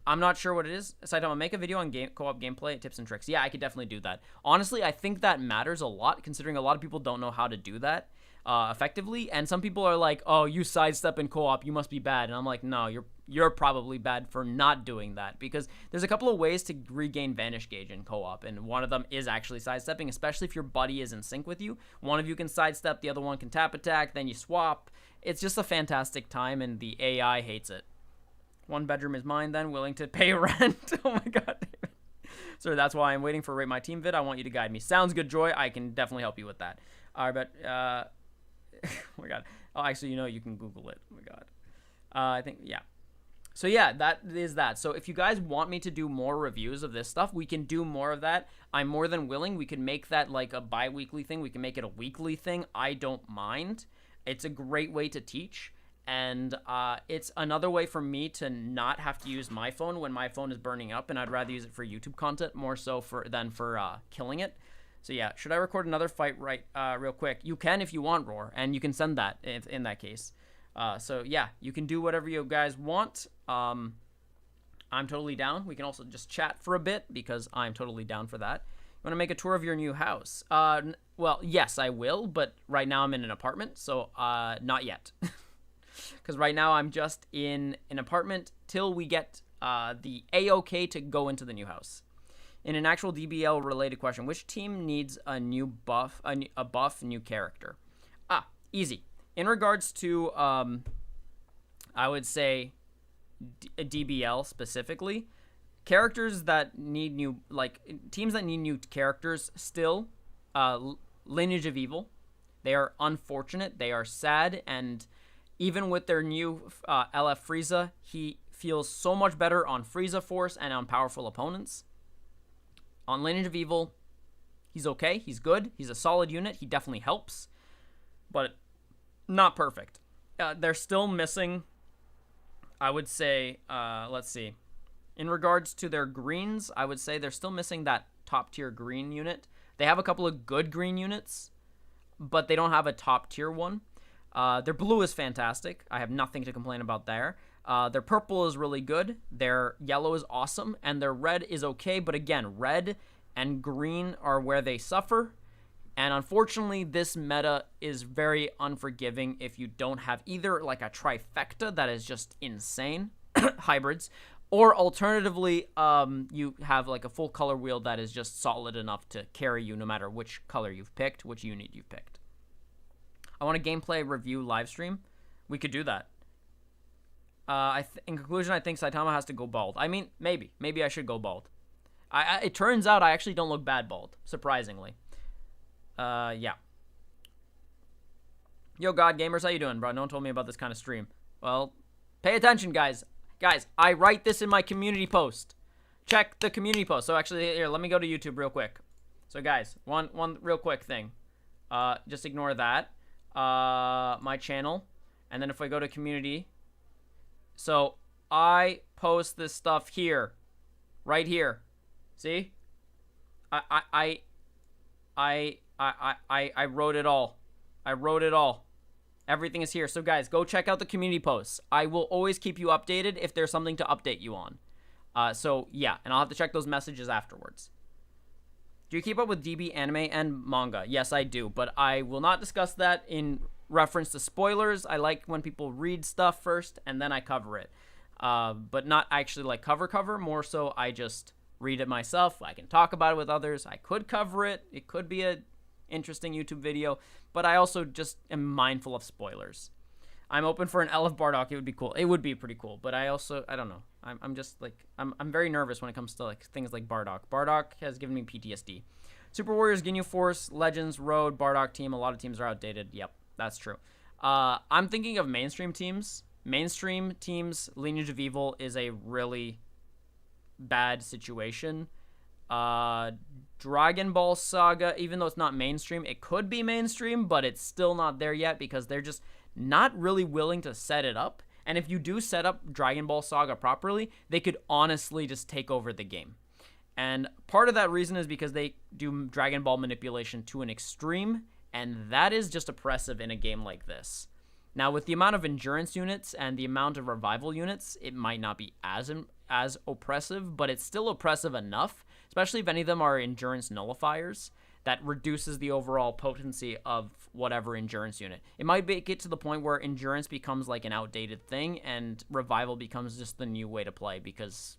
I'm not sure what it is. Saitama, make a video on co-op gameplay tips and tricks. Yeah, I could definitely do that. Honestly, I think that matters a lot, considering a lot of people don't know how to do that effectively. And some people are like, "Oh, you sidestep in co-op, you must be bad." And I'm like, "No, you're probably bad for not doing that." Because there's a couple of ways to regain Vanish Gauge in co-op, and one of them is actually sidestepping, especially if your buddy is in sync with you. One of you can sidestep, the other one can tap attack, then you swap. It's just a fantastic time, and the AI hates it. 1 bedroom is mine then, willing to pay rent. Oh my god, David. So that's why I'm waiting for Rate My Team vid. I want you to guide me. Sounds good, Joy. I can definitely help you with that. All right, but, oh my god. Oh, actually, you can Google it. Oh my god. I think, yeah. So yeah, that is that. So if you guys want me to do more reviews of this stuff, we can do more of that. I'm more than willing. We can make that like a bi-weekly thing. We can make it a weekly thing. I don't mind. It's a great way to teach. And it's another way for me to not have to use my phone when my phone is burning up, and I'd rather use it for YouTube content more so than for killing it. So yeah, should I record another fight real quick? You can if you want, Roar, and you can send that in that case. So yeah, you can do whatever you guys want. I'm totally down. We can also just chat for a bit because I'm totally down for that. You want to make a tour of your new house? Well, yes, I will, but right now I'm in an apartment, so not yet. Because right now I'm just in an apartment till we get the A-OK to go into the new house. In an actual DBL related question, which team needs a new buff, a buff new character? Easy. In regards to, I would say DBL specifically, characters that need new, like teams that need new characters still, Lineage of Evil. They are unfortunate. They are sad, and even with their new LF Frieza, he feels so much better on Frieza Force and on powerful opponents. On Lineage of Evil, he's okay. He's good. He's a solid unit. He definitely helps, but not perfect. They're still missing, I would say, let's see. In regards to their greens, I would say they're still missing that top-tier green unit. They have a couple of good green units, but they don't have a top-tier one. Their blue is fantastic. I have nothing to complain about there. Their purple is really good. Their yellow is awesome. And their red is okay. But again, red and green are where they suffer. And unfortunately, this meta is very unforgiving if you don't have either like a trifecta that is just insane, hybrids, or alternatively, you have like a full color wheel that is just solid enough to carry you no matter which color you've picked, which unit you've picked. I want a gameplay review live stream. We could do that. In conclusion, I think Saitama has to go bald. I mean, maybe. Maybe I should go bald. It turns out I actually don't look bad bald, surprisingly. Yeah. Yo, God Gamers, how you doing, bro? No one told me about this kind of stream. Well, pay attention, guys. Guys, I write this in my community post. Check the community post. So actually, here, let me go to YouTube real quick. So, guys, one real quick thing. Just ignore that. My channel, and then if I go to community, so I post this stuff here, right here. See, I wrote it all. I wrote it all. Everything is here. So guys, go check out the community posts. I will always keep you updated if there's something to update you on. So yeah, and I'll have to check those messages afterwards. Do you keep up with DB anime and manga? Yes, I do, but I will not discuss that in reference to spoilers. I like when people read stuff first and then I cover it. But not actually like cover, more so I just read it myself. I can talk about it with others. I could cover it. It could be a interesting YouTube video, but I also just am mindful of spoilers. I'm open for an LF Bardock. It would be cool. It would be pretty cool, but I don't know. I'm just like, I'm very nervous when it comes to like things like Bardock. Bardock has given me PTSD. Super Warriors, Ginyu Force, Legends, Road, Bardock team. A lot of teams are outdated. Yep, that's true. I'm thinking of mainstream teams. Mainstream teams, Lineage of Evil is a really bad situation. Dragon Ball Saga, even though it's not mainstream, it could be mainstream, but it's still not there yet because they're just not really willing to set it up. And if you do set up Dragon Ball Saga properly, they could honestly just take over the game. And part of that reason is because they do Dragon Ball manipulation to an extreme, and that is just oppressive in a game like this. Now, with the amount of endurance units and the amount of revival units, it might not be as oppressive, but it's still oppressive enough, especially if any of them are endurance nullifiers, that reduces the overall potency of whatever endurance unit. It might get to the point where endurance becomes like an outdated thing and revival becomes just the new way to play because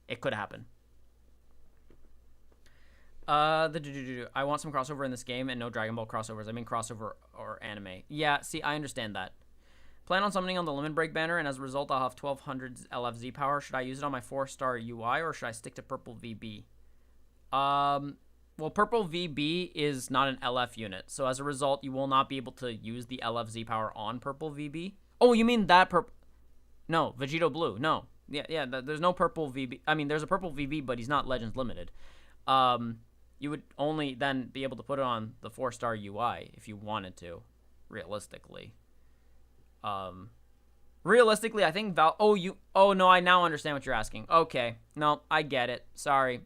it could happen. I want some crossover in this game and no Dragon Ball crossovers. I mean crossover or anime. Yeah, see, I understand that. Plan on summoning on the Limit Break banner, and as a result, I'll have 1200 LFZ power. Should I use it on my 4-star UI, or should I stick to Purple VB? Well, Purple VB is not an LF unit, so as a result, you will not be able to use the LFZ power on Purple VB. Oh, you mean that No, Vegito Blue. No. Yeah, there's no Purple VB. I mean, there's a Purple VB, but he's not Legends Limited. You would only then be able to put it on the 4-star UI if you wanted to, realistically. Realistically, I think Oh, no, I now understand what you're asking. Okay. No, I get it. Sorry.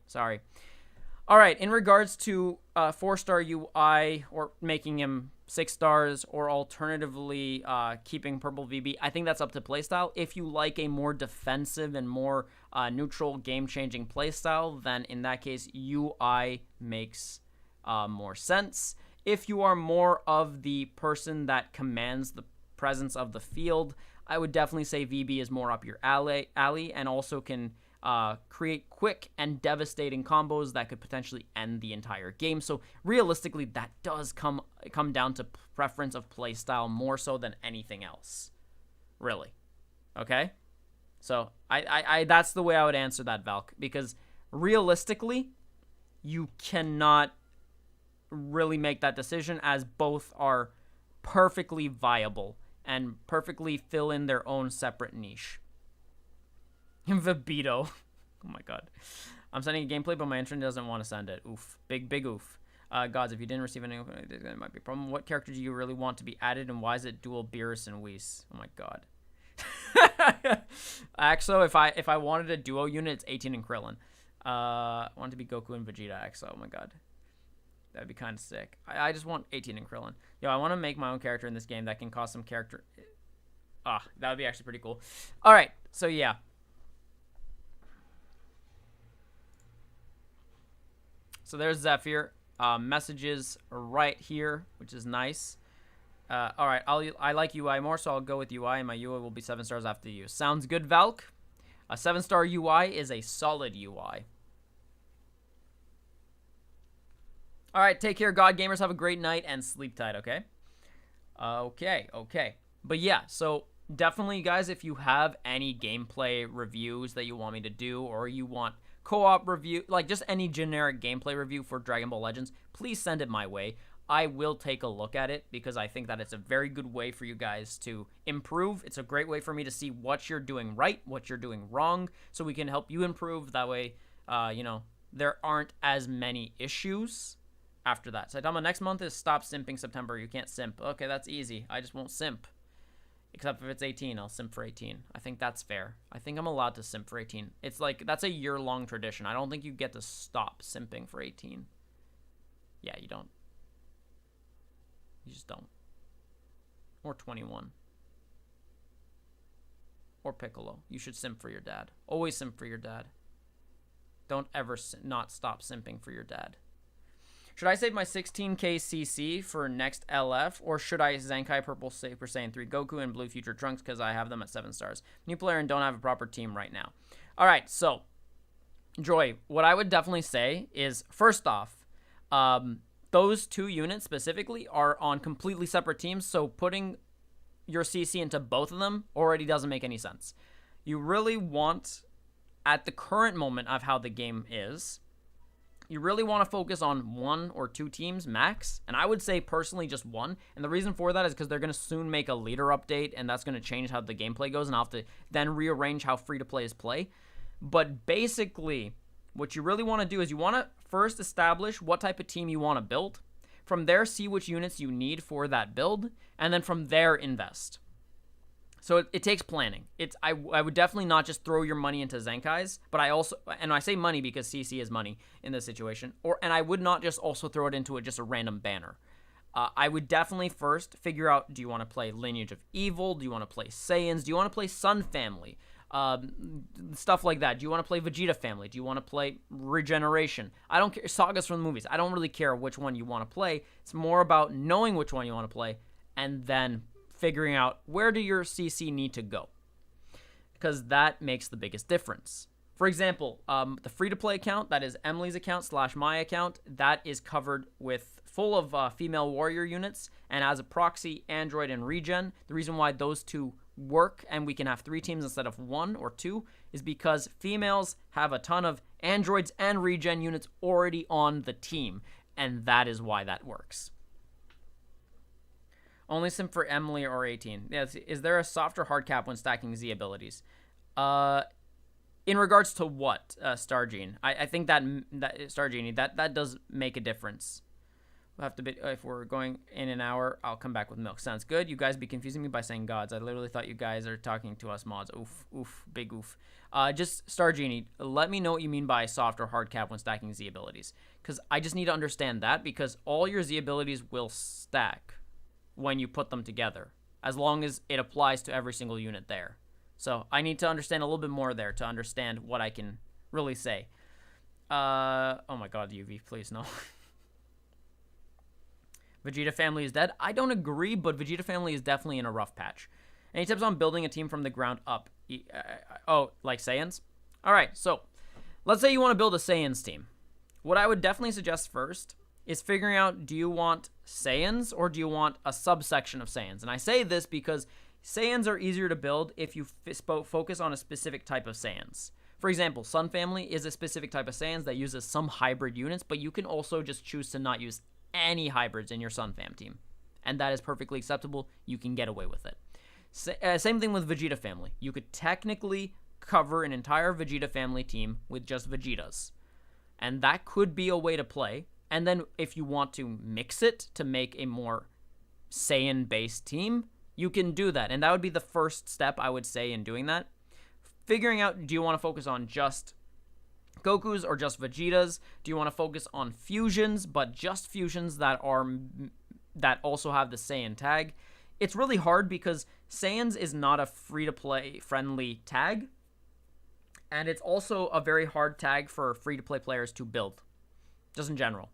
All right, in regards to 4-star UI or making him 6 stars or alternatively keeping Purple VB, I think that's up to playstyle. If you like a more defensive and more neutral game-changing playstyle, then in that case, UI makes more sense. If you are more of the person that commands the presence of the field, I would definitely say VB is more up your alley and also can create quick and devastating combos that could potentially end the entire game. So realistically, that does come down to preference of playstyle more so than anything else. Really. Okay? So I that's the way I would answer that, Valk, because realistically, you cannot really make that decision as both are perfectly viable and perfectly fill in their own separate niche. Vibito. Oh my god. I'm sending a gameplay, but my internet doesn't want to send it. Oof. Big oof. Gods, if you didn't receive any, it might be a problem. What character do you really want to be added, and why is it dual Beerus and Whis? Oh my god. Axo, if I wanted a duo unit, it's 18 and Krillin. I want it to be Goku and Vegeta Axo. Oh my god. That'd be kind of sick. I just want 18 and Krillin. Yo, I want to make my own character in this game that can cause some character... that would be actually pretty cool. Alright, so yeah. So there's Zephyr. Messages right here, which is nice. All right, I like UI more, so I'll go with UI, and my UI will be 7 stars after you. Sounds good, Valk. A 7-star UI is a solid UI. All right, take care, God Gamers. Have a great night and sleep tight, okay? Okay. But yeah, so definitely, guys, if you have any gameplay reviews that you want me to do, or you want co-op review, like just any generic gameplay review for Dragon Ball Legends, please send it my way. I will take a look at it because I think that it's a very good way for you guys to improve. It's a great way for me to see what you're doing right, what you're doing wrong, so we can help you improve. That way, there aren't as many issues after that. Saitama, next month is Stop Simping September. You can't simp. Okay, that's easy. I just won't simp. Except if it's 18, I'll simp for 18. I think that's fair. I think I'm allowed to simp for 18. It's like, that's a year-long tradition. I don't think you get to stop simping for 18. Yeah, you don't. You just don't. Or 21. Or Piccolo. You should simp for your dad. Always simp for your dad. Don't ever not stop simping for your dad. Should I save my 16k CC for next LF, or should I Zenkai Purple Super Saiyan 3 Goku and Blue Future Trunks because I have them at 7 stars? New player and don't have a proper team right now. All right, so Joy, what I would definitely say is, first off, those 2 units specifically are on completely separate teams, so putting your CC into both of them already doesn't make any sense. You really want, at the current moment of how the game is, you really want to focus on 1 or 2 teams max, and I would say personally just 1, and the reason for that is because they're going to soon make a leader update, and that's going to change how the gameplay goes, and I'll have to then rearrange how free-to-play is play. But basically, what you really want to do is you want to first establish what type of team you want to build. From there, see which units you need for that build, and then from there, invest. So it takes planning. I would definitely not just throw your money into Zenkais, but I say money because CC is money in this situation, and I would not just also throw it into just a random banner. I would definitely first figure out, do you want to play Lineage of Evil? Do you want to play Saiyans? Do you want to play Sun Family? Stuff like that. Do you want to play Vegeta Family? Do you want to play Regeneration? I don't care. Sagas from the movies. I don't really care which one you want to play. It's more about knowing which one you want to play and then figuring out where do your CC need to go, because that makes the biggest difference. For example, the free-to-play account, that is Emily's account / my account, that is covered with full of female warrior units, and as a proxy, Android and Regen. The reason why those 2 work and we can have 3 teams instead of 1 or 2 is because females have a ton of androids and regen units already on the team, and that is why that works. Only sim for Emily or 18. Yes. Is there a soft or hard cap when stacking Z abilities? In regards to what, Stargene? I think that Stargenie, that does make a difference. We'll have to be, if we're going in an hour, I'll come back with milk. Sounds good. You guys be confusing me by saying gods. I literally thought you guys are talking to us mods. Oof, big oof. Just Stargenie, let me know what you mean by soft or hard cap when stacking Z abilities, because I just need to understand that, because all your Z abilities will stack when you put them together, as long as it applies to every single unit there. So I need to understand a little bit more there to understand what I can really say. Oh my god, UV, please no. Vegeta Family is dead. I don't agree, but Vegeta Family is definitely in a rough patch. Any tips on building a team from the ground up? Oh, like Saiyans? Alright, so let's say you want to build a Saiyans team. What I would definitely suggest first is figuring out, do you want Saiyans or do you want a subsection of Saiyans? And I say this because Saiyans are easier to build if you focus on a specific type of Saiyans. For example, Sun Family is a specific type of Saiyans that uses some hybrid units, but you can also just choose to not use any hybrids in your Sun Fam team. And that is perfectly acceptable. You can get away with it. Same thing with Vegeta Family. You could technically cover an entire Vegeta Family team with just Vegetas. And that could be a way to play. And then if you want to mix it to make a more Saiyan-based team, you can do that. And that would be the first step, I would say, in doing that. Figuring out, do you want to focus on just Gokus or just Vegetas? Do you want to focus on fusions, but just fusions that also have the Saiyan tag? It's really hard because Saiyans is not a free-to-play friendly tag. And it's also a very hard tag for free-to-play players to build, just in general.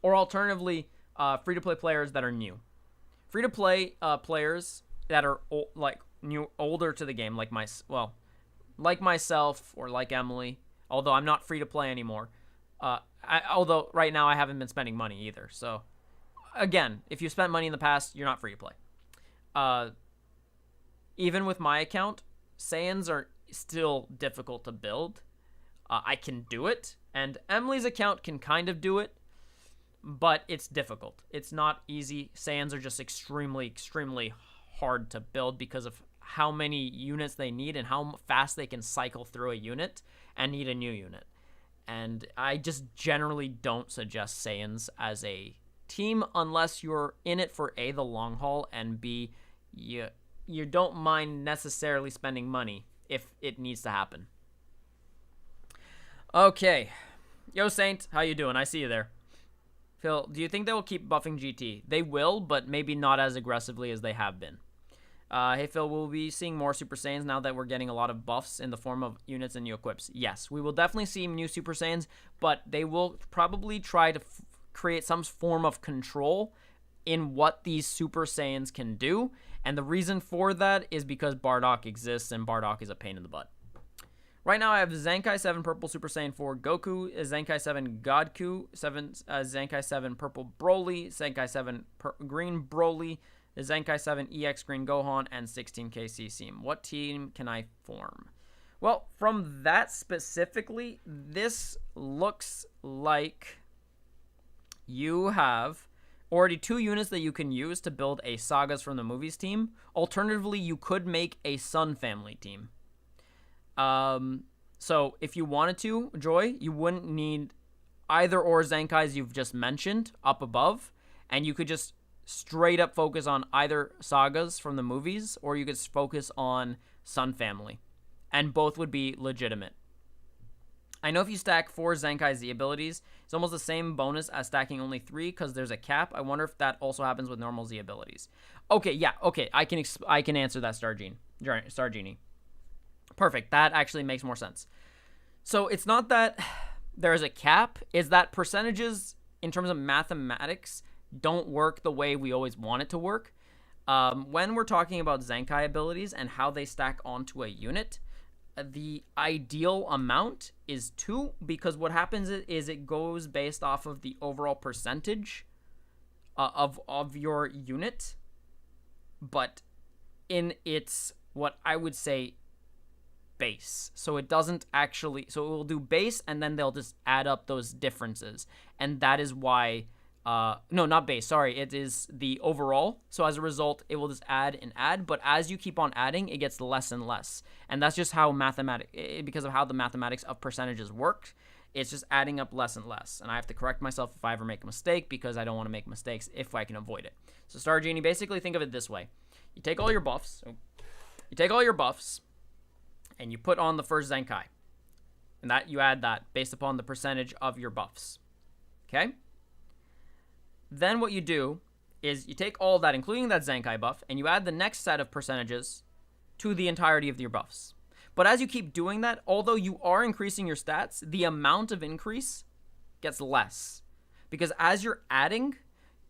Or alternatively, free-to-play players that are new. Free-to-play players that are older to the game, like myself or like Emily, although I'm not free-to-play anymore. Although right now I haven't been spending money either. So, again, if you spent money in the past, you're not free-to-play. Even with my account, Saiyans are still difficult to build. I can do it, and Emily's account can kind of do it, but it's difficult. It's not easy. Saiyans are just extremely, extremely hard to build because of how many units they need and how fast they can cycle through a unit and need a new unit. And I just generally don't suggest Saiyans as a team unless you're in it for A, the long haul, and B, you don't mind necessarily spending money if it needs to happen. Okay. Yo, Saint, how you doing? I see you there. Phil, do you think they will keep buffing GT? They will, but maybe not as aggressively as they have been. Hey, Phil, will we be seeing more Super Saiyans now that we're getting a lot of buffs in the form of units and new equips? Yes, we will definitely see new Super Saiyans, but they will probably try to create some form of control in what these Super Saiyans can do. And the reason for that is because Bardock exists, and Bardock is a pain in the butt. Right now, I have Zenkai 7 Purple Super Saiyan 4 Goku, Zenkai 7 Godku, Zenkai 7 Purple Broly, Zenkai 7 Green Broly, Zenkai 7 EX Green Gohan, and 16K CC. What team can I form? Well, from that specifically, this looks like you have already 2 units that you can use to build a Sagas from the Movies team. Alternatively, you could make a Sun family team. So if you wanted to, Joy, you wouldn't need either or Zenkais you've just mentioned up above, and you could just straight up focus on either Sagas from the movies, or you could focus on Sun family, and both would be legitimate. I know if you stack 4 Zenkai Z abilities, it's almost the same bonus as stacking only 3 because there's a cap. I wonder if that also happens with normal Z abilities. Okay, yeah, okay, I can answer that, Star Genie. Perfect. That actually makes more sense. So it's not that there's a cap, it's that percentages in terms of mathematics don't work the way we always want it to work. When we're talking about Zenkai abilities and how they stack onto a unit, the ideal amount is 2, because what happens is it goes based off of the overall percentage of your unit, but in its, what I would say, base. So it doesn't actually, so it will do base and then they'll just add up those differences. And that is why, no, not base, sorry, it is the overall. So as a result, it will just add and add, but as you keep on adding, it gets less and less. And that's just how because of how the mathematics of percentages work, it's just adding up less and less. And I have to correct myself if I ever make a mistake, because I don't want to make mistakes if I can avoid it. So Star Genie, basically think of it this way. You take all your buffs, and you put on the first Zenkai. And that you add that based upon the percentage of your buffs. Okay? Then what you do is you take all of that, including that Zenkai buff, and you add the next set of percentages to the entirety of your buffs. But as you keep doing that, although you are increasing your stats, the amount of increase gets less. Because as you're adding,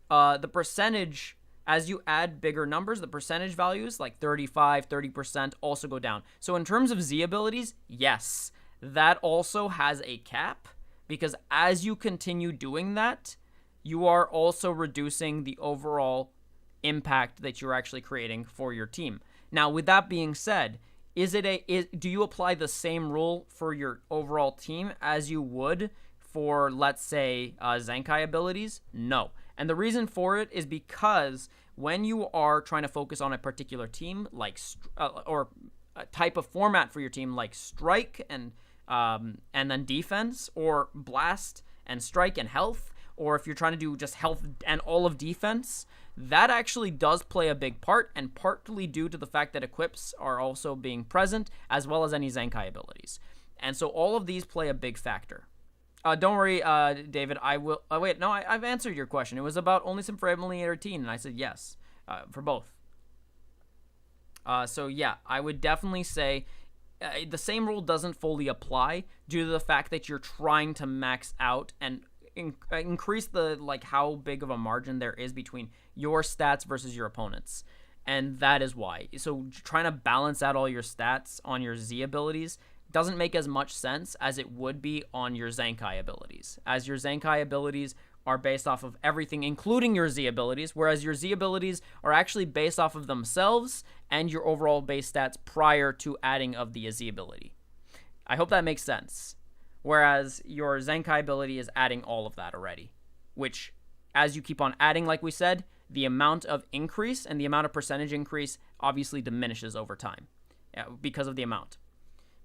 the percentage, as you add bigger numbers, the percentage values, like 35, 30%, also go down. So in terms of Z abilities, yes, that also has a cap, because as you continue doing that, you are also reducing the overall impact that you're actually creating for your team. Now, with that being said, do you apply the same rule for your overall team as you would for, let's say, Zenkai abilities? No. And the reason for it is because when you are trying to focus on a particular team, like or a type of format for your team, like strike and then defense, or blast and strike and health, or if you're trying to do just health and all of defense, that actually does play a big part, and partly due to the fact that equips are also being present, as well as any Zenkai abilities. And so all of these play a big factor. Don't worry, David, I will... wait, no, I've answered your question. It was about only some for Emily 18, and I said yes, for both. So yeah, I would definitely say the same rule doesn't fully apply due to the fact that you're trying to max out and increase the, like, how big of a margin there is between your stats versus your opponents. And that is why. So trying to balance out all your stats on your Z abilities doesn't make as much sense as it would be on your Zenkai abilities, as your Zenkai abilities are based off of everything, including your Z abilities, whereas your Z abilities are actually based off of themselves and your overall base stats prior to adding of the Z ability. I hope that makes sense. Whereas your Zenkai ability is adding all of that already, which, as you keep on adding, like we said, the amount of increase and the amount of percentage increase obviously diminishes over time, because of the amount.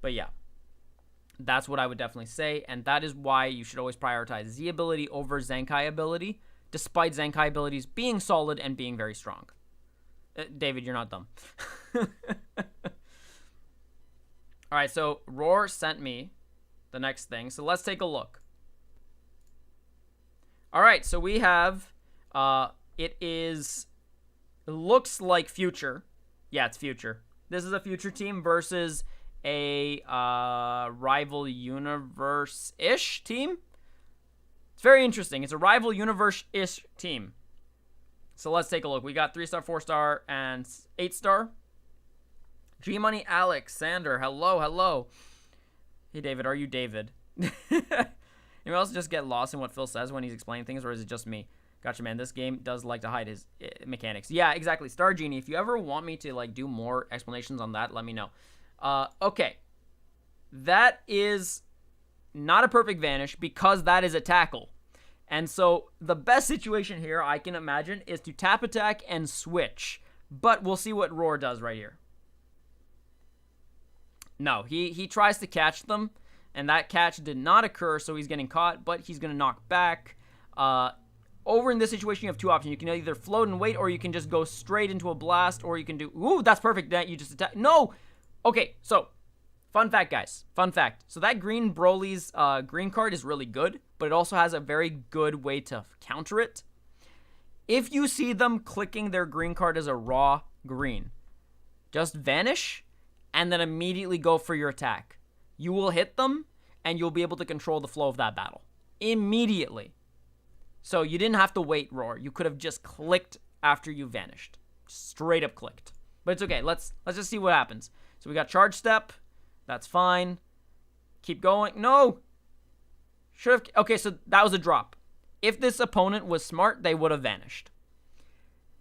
But yeah, that's what I would definitely say, and that is why you should always prioritize Z ability over Zenkai ability, despite Zenkai abilities being solid and being very strong. David, you're not dumb. All right, so Roar sent me the next thing, so let's take a look. All right, so we have, it looks like Future. Yeah, it's Future. This is a Future team versus a rival universe-ish team. It's very interesting. It's a rival universe-ish team. So let's take a look. We got 3-star, 4-star, and 8-star. G-Money, Alex, Sander, hello. Hey, David, are you David? You also just get lost in what Phil says when he's explaining things, or is it just me? Gotcha, man. This game does like to hide his mechanics. Yeah, exactly. Star Genie, if you ever want me to like do more explanations on that, let me know. Okay. That is not a perfect vanish because that is a tackle. And so the best situation here I can imagine is to tap attack and switch. But we'll see what Roar does right here. No, he tries to catch them, and that catch did not occur, so he's getting caught, but he's going to knock back. Over in this situation, you have two options. You can either float and wait, or you can just go straight into a blast, or you can do... Ooh, that's perfect. You just attack... No! Okay, so... Fun fact, guys. Fun fact. So that green Broly's green card is really good, but it also has a very good way to counter it. If you see them clicking their green card as a raw green, just vanish and then immediately go for your attack. You will hit them, and you'll be able to control the flow of that battle. Immediately. So you didn't have to wait, Roar. You could have just clicked after you vanished. Straight up clicked. But it's okay. Let's just see what happens. So we got Charge Step. That's fine. Keep going. No! Should have... Okay, so that was a drop. If this opponent was smart, they would have vanished.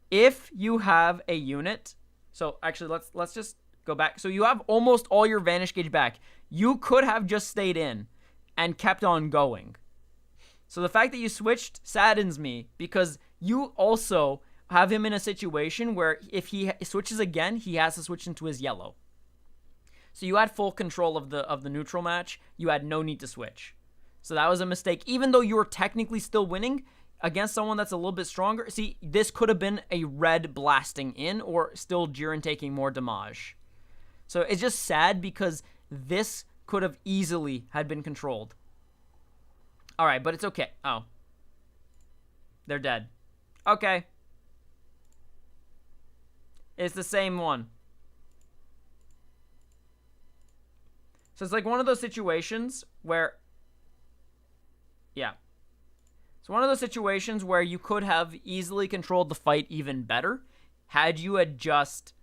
If you have a unit... So, actually, let's just go back. So you have almost all your Vanish Gauge back. You could have just stayed in and kept on going. So the fact that you switched saddens me because you also have him in a situation where if he switches again, he has to switch into his yellow. So you had full control of the neutral match. You had no need to switch. So that was a mistake. Even though you were technically still winning against someone that's a little bit stronger. See, this could have been a red blasting in or still Jiren taking more damage. So it's just sad because this could have easily had been controlled. All right, but it's okay. Oh. They're dead. Okay. It's the same one. So it's like one of those situations where... Yeah. It's one of those situations where you could have easily controlled the fight even better had you had just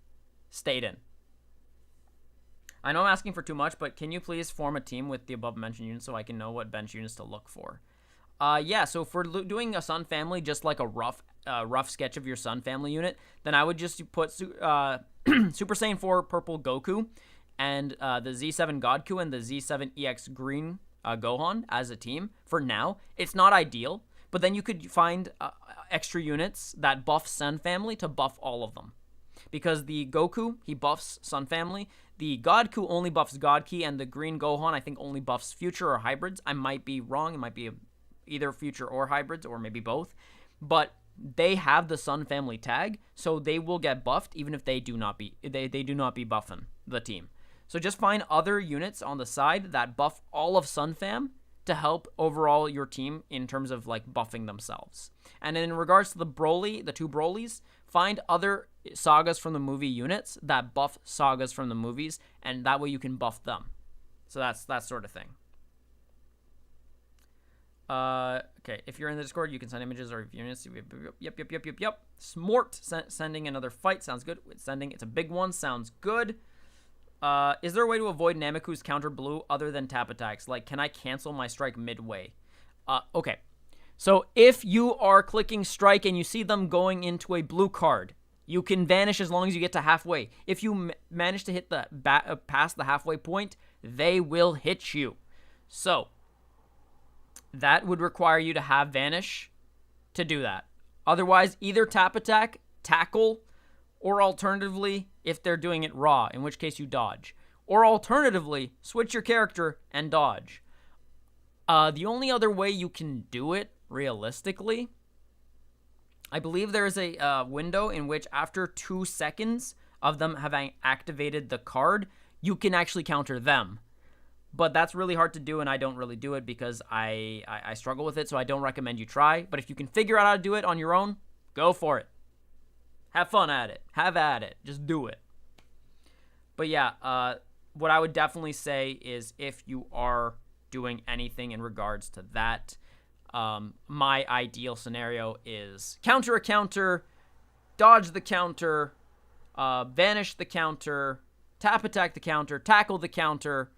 stayed in. I know I'm asking for too much, but can you please form a team with the above-mentioned units so I can know what bench units to look for? Yeah, so if we're doing a Sun family, just like a rough sketch of your Sun family unit, then I would just put Super Saiyan 4 Purple Goku and the Z7 Godku and the Z7 EX Green Gohan as a team for now. It's not ideal, but then you could find extra units that buff Sun family to buff all of them. Because the Goku, he buffs Sun family. The Godku only buffs Godki, and the Green Gohan, I think, only buffs Future or Hybrids. I might be wrong. It might be either Future or Hybrids, or maybe both. But they have the Sun family tag, so they will get buffed even if they do not be buffing the team. So just find other units on the side that buff all of Sun fam to help overall your team in terms of like buffing themselves. And in regards to the Broly, the two Brolys, find other sagas from the movie units that buff sagas from the movies, and that way you can buff them. So that's that sort of thing. Okay, if you're in the Discord, you can send images or units. Yep. Smort sending another fight sounds good. It's a big one, sounds good. Is there a way to avoid Nameku's counter blue other than tap attacks? Like, can I cancel my strike midway? Okay. So if you are clicking strike and you see them going into a blue card, you can vanish as long as you get to halfway. If you manage to hit the past the halfway point, they will hit you. So that would require you to have vanish to do that. Otherwise, either tap attack, tackle, or alternatively, if they're doing it raw, in which case you dodge. Or alternatively, switch your character and dodge. The only other way you can do it, realistically, I believe there is a window in which after 2 seconds of them having activated the card, you can actually counter them. But that's really hard to do, and I don't really do it because I struggle with it, so I don't recommend you try. But if you can figure out how to do it on your own, go for it. Have fun at it. Have at it. Just do it. But yeah, what I would definitely say is if you are doing anything in regards to that, My ideal scenario is counter a counter, dodge the counter, vanish the counter, tap attack the counter, tackle the counter,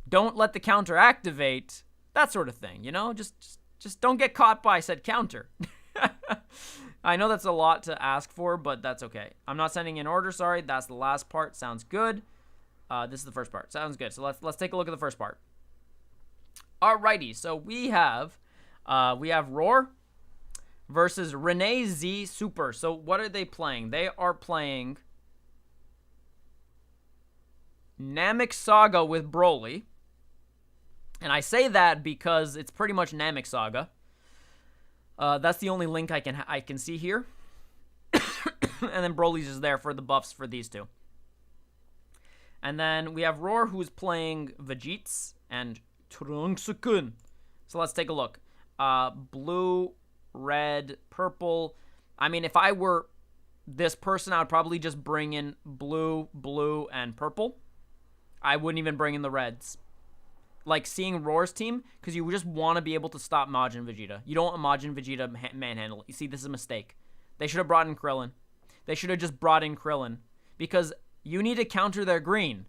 don't let the counter activate, that sort of thing, you know? Just don't get caught by said counter. I know that's a lot to ask for, but that's okay. I'm not sending in order, sorry. That's the last part. Sounds good. This is the first part. Sounds good. So let's take a look at the first part. Alrighty, so we have Roar versus Renee Z Super. So what are they playing? They are playing Namek Saga with Broly. And I say that because it's pretty much Namek Saga. That's the only link I can see here. And then Broly's just there for the buffs for these two. And then we have Roar, who's playing Vegeta and Trunks-kun. So let's take a look. Blue, red, purple. I mean, if I were this person, I would probably just bring in blue, and purple. I wouldn't even bring in the reds. Like, seeing Roar's team, because you just want to be able to stop Majin Vegeta. You don't want Majin Vegeta manhandle. You see, this is a mistake. They should have brought in Krillin. They should have just brought in Krillin. Because you need to counter their green.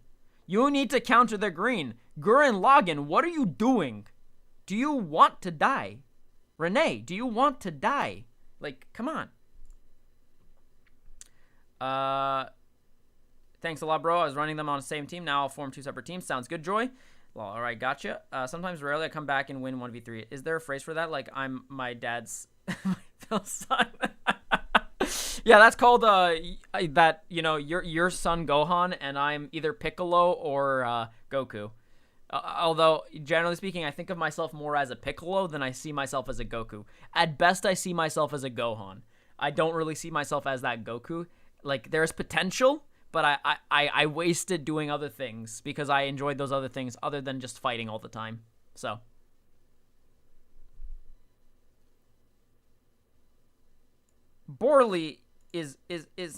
You need to counter their green. Gurren Lagann, what are you doing? Do you want to die? Renee, do you want to die? Like, come on. Thanks a lot, bro. I was running them on the same team. Now I'll form two separate teams. Sounds good, Joy. Well, all right, gotcha. Sometimes, rarely, I come back and win 1v3. Is there a phrase for that? Like, I'm my dad's son? Yeah, that's called, that, you know, your son Gohan, and I'm either Piccolo or Goku. Although, generally speaking, I think of myself more as a Piccolo than I see myself as a Goku. At best, I see myself as a Gohan. I don't really see myself as that Goku. Like, there's potential, but I wasted doing other things because I enjoyed those other things other than just fighting all the time. So. Broly is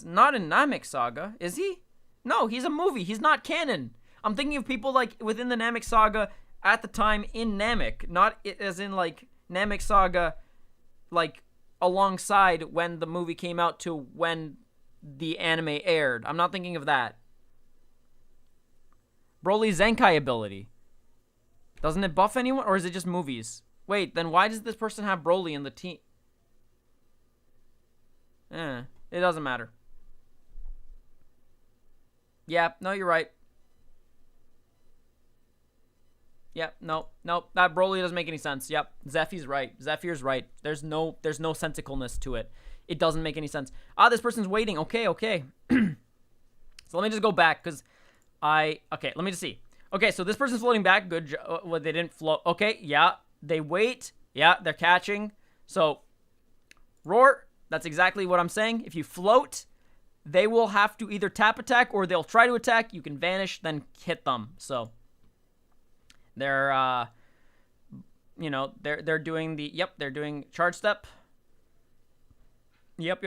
not in Namek Saga, is he? No, he's a movie. He's not canon. I'm thinking of people like within the Namek Saga at the time in Namek, not as in like Namek Saga like alongside when the movie came out to when the anime aired. I'm not thinking of that. Broly's Zenkai ability. Doesn't it buff anyone, or is it just movies? Wait, then why does this person have Broly in the team? It doesn't matter. Yeah, no, you're right. Yep, no, that Broly doesn't make any sense. Yep, Zephyr's right. Zephyr's right. There's no sensicalness to it. It doesn't make any sense. This person's waiting. Okay. So let me just go back, because okay, let me just see. Okay, so this person's floating back. Good. Well, they didn't float. Okay, yeah, they wait. Yeah, they're catching. So, Roar, that's exactly what I'm saying. If you float, they will have to either tap attack or they'll try to attack. You can vanish, then hit them. So, they're, you know, they're doing the, yep, they're doing charge step. Yep.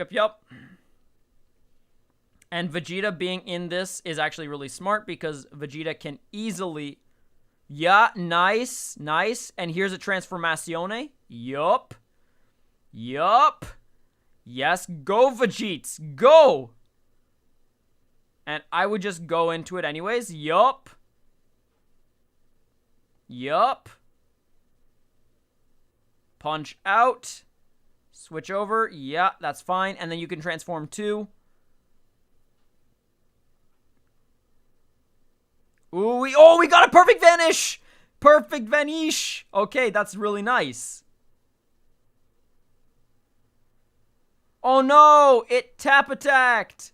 And Vegeta being in this is actually really smart because Vegeta can easily, yeah, nice. And here's a Transformazione. Yup. Yes, go Vegeta, go. And I would just go into it anyways. Yup. Punch out. Switch over. Yeah, that's fine. And then you can transform too. Ooh, we got a perfect vanish. Perfect vanish. Okay, that's really nice. Oh no, it tap attacked.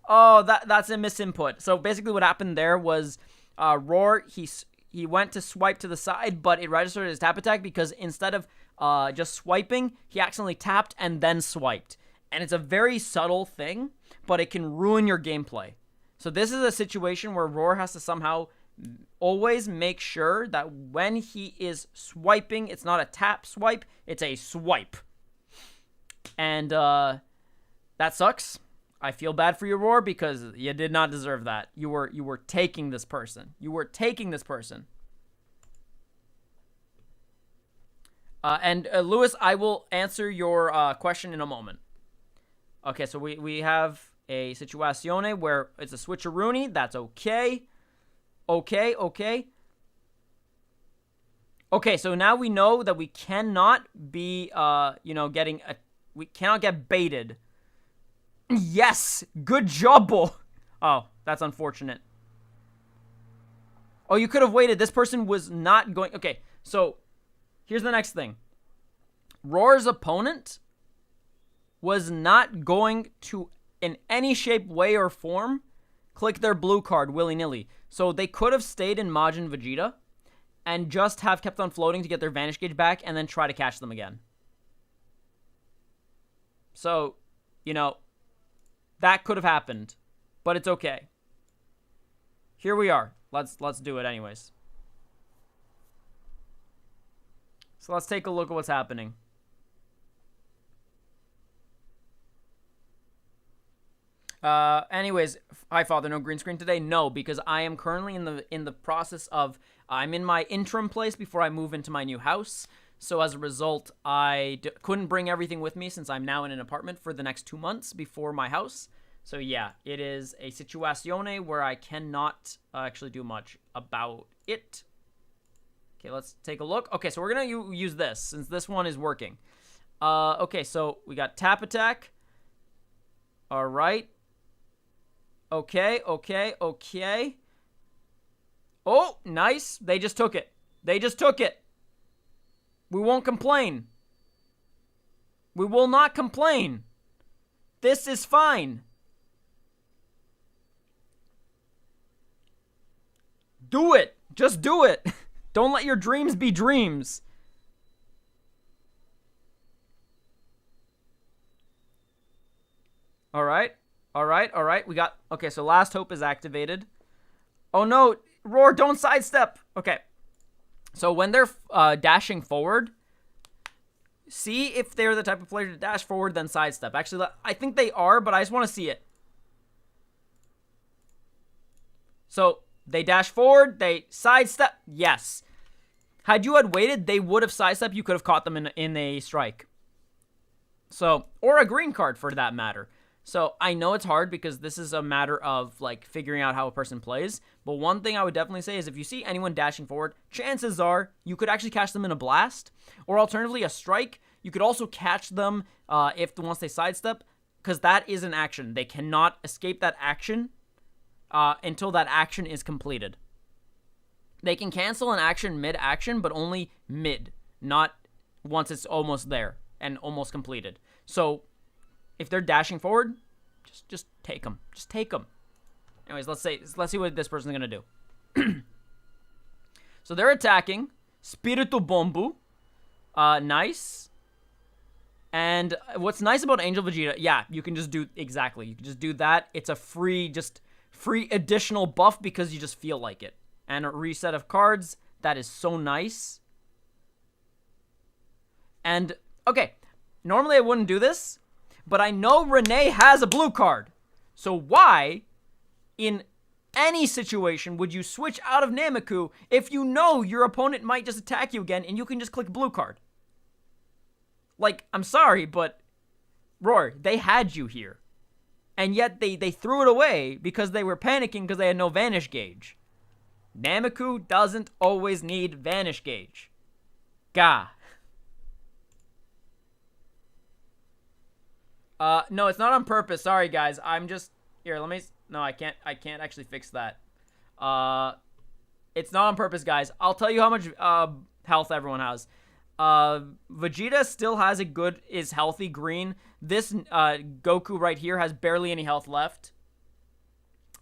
Oh, that's a misinput. So basically what happened there was Roar, he went to swipe to the side, but it registered as tap attack because instead of just swiping, he accidentally tapped and then swiped. And it's a very subtle thing, but it can ruin your gameplay. So this is a situation where Roar has to somehow always make sure that when he is swiping, it's not a tap swipe, it's a swipe. And that sucks. I feel bad for you, Roar, because you did not deserve that. You were taking this person. And Lewis, I will answer your question in a moment. Okay, so we have a situazione where it's a switcheroony. That's okay. Okay. Okay, so now we know that we cannot be, we cannot get baited. Yes! Good job, Bull! Oh, that's unfortunate. Oh, you could have waited. This person was not going... Okay, so here's the next thing. Roar's opponent was not going to, in any shape, way, or form, click their blue card willy-nilly. So they could have stayed in Majin Vegeta and just have kept on floating to get their Vanish Gauge back and then try to catch them again. So, that could have happened, but it's okay. Here we are. Let's do it anyways. So let's take a look at what's happening. Anyways, hi Father, no green screen today? No, because I am currently in the process of, I'm in my interim place before I move into my new house. So as a result, I couldn't bring everything with me since I'm now in an apartment for the next 2 months before my house. So yeah, it is a situazione where I cannot actually do much about it. Okay, let's take a look. Okay, so we're gonna use this since this one is working. Okay, so we got tap attack. All right. Okay. Oh, nice. They just took it. We won't complain. We will not complain. This is fine. Do it. Just do it. Don't let your dreams be dreams. All right. We got... Okay, so Last Hope is activated. Oh, no. Roar, don't sidestep. Okay. So when they're dashing forward, see if they're the type of player to dash forward, then sidestep. Actually, I think they are, but I just want to see it. So they dash forward, they sidestep. Yes. Had you had waited, they would have sidestepped. You could have caught them in a strike. So, or a green card for that matter. So I know it's hard because this is a matter of like figuring out how a person plays. But one thing I would definitely say is if you see anyone dashing forward, chances are you could actually catch them in a blast, or alternatively a strike. You could also catch them once they sidestep, because that is an action. They cannot escape that action until that action is completed. They can cancel an action mid-action, but only mid, not once it's almost there and almost completed. So if they're dashing forward, just take them. Just take them. Anyways, let's see what this person's gonna do. So they're attacking. Spiritu Bombu. Nice. And what's nice about Angel Vegeta, yeah, you can just do exactly. You can just do that. It's a free additional buff because you just feel like it. And a reset of cards. That is so nice. And okay, normally I wouldn't do this, but I know Renee has a blue card. So why, in any situation, would you switch out of Nameku if you know your opponent might just attack you again and you can just click blue card? Like, I'm sorry, but Roar, they had you here. And yet they threw it away because they were panicking because they had no Vanish Gauge. Nameku doesn't always need Vanish Gauge. Gah. No, it's not on purpose. Sorry, guys. I'm just... Here, let me... No, I can't actually fix that. It's not on purpose, guys. I'll tell you how much health everyone has. Vegeta still has is healthy green. This Goku right here has barely any health left.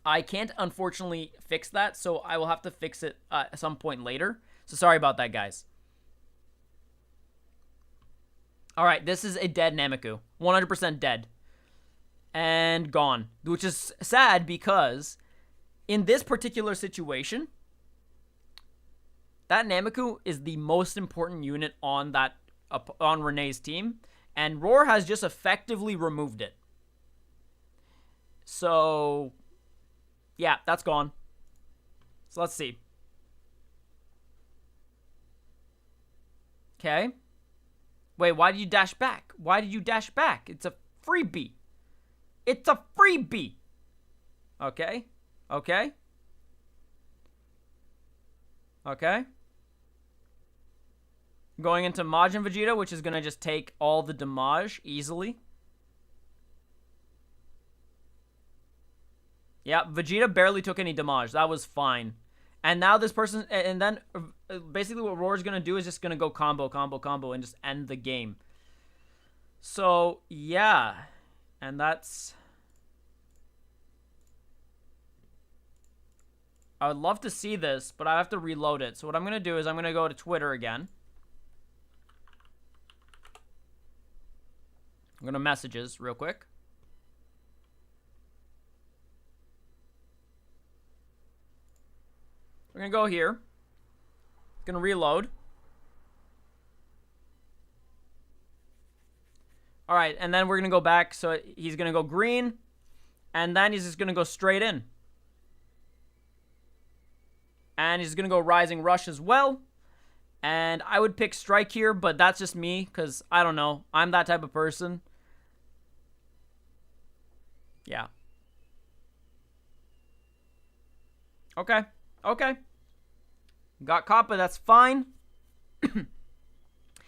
I can't, unfortunately, fix that, so I will have to fix it at some point later. So sorry about that, guys. Alright, this is a dead Nameku. 100% dead. And gone. Which is sad because in this particular situation, that Nameku is the most important unit on on Renee's team. And Roar has just effectively removed it. So, yeah, that's gone. So let's see. Okay. Wait, why did you dash back? Why did you dash back? It's a freebie. It's a freebie. Okay. Okay. Okay. Going into Majin Vegeta, which is going to just take all the damage easily. Yeah, Vegeta barely took any damage. That was fine. And now this person, and then basically what Roar's going to do is just going to go combo, combo, combo, and just end the game. So, yeah. And that's... I would love to see this, but I have to reload it. So what I'm going to do is I'm going to go to Twitter again. I'm going to messages real quick. We're going to go here. Going to reload. All right, and then we're going to go back. So he's going to go green, and then he's just going to go straight in. And he's going to go Rising Rush as well. And I would pick Strike here, but that's just me, because, I don't know, I'm that type of person. Yeah. Okay. Okay. Got Kappa, that's fine.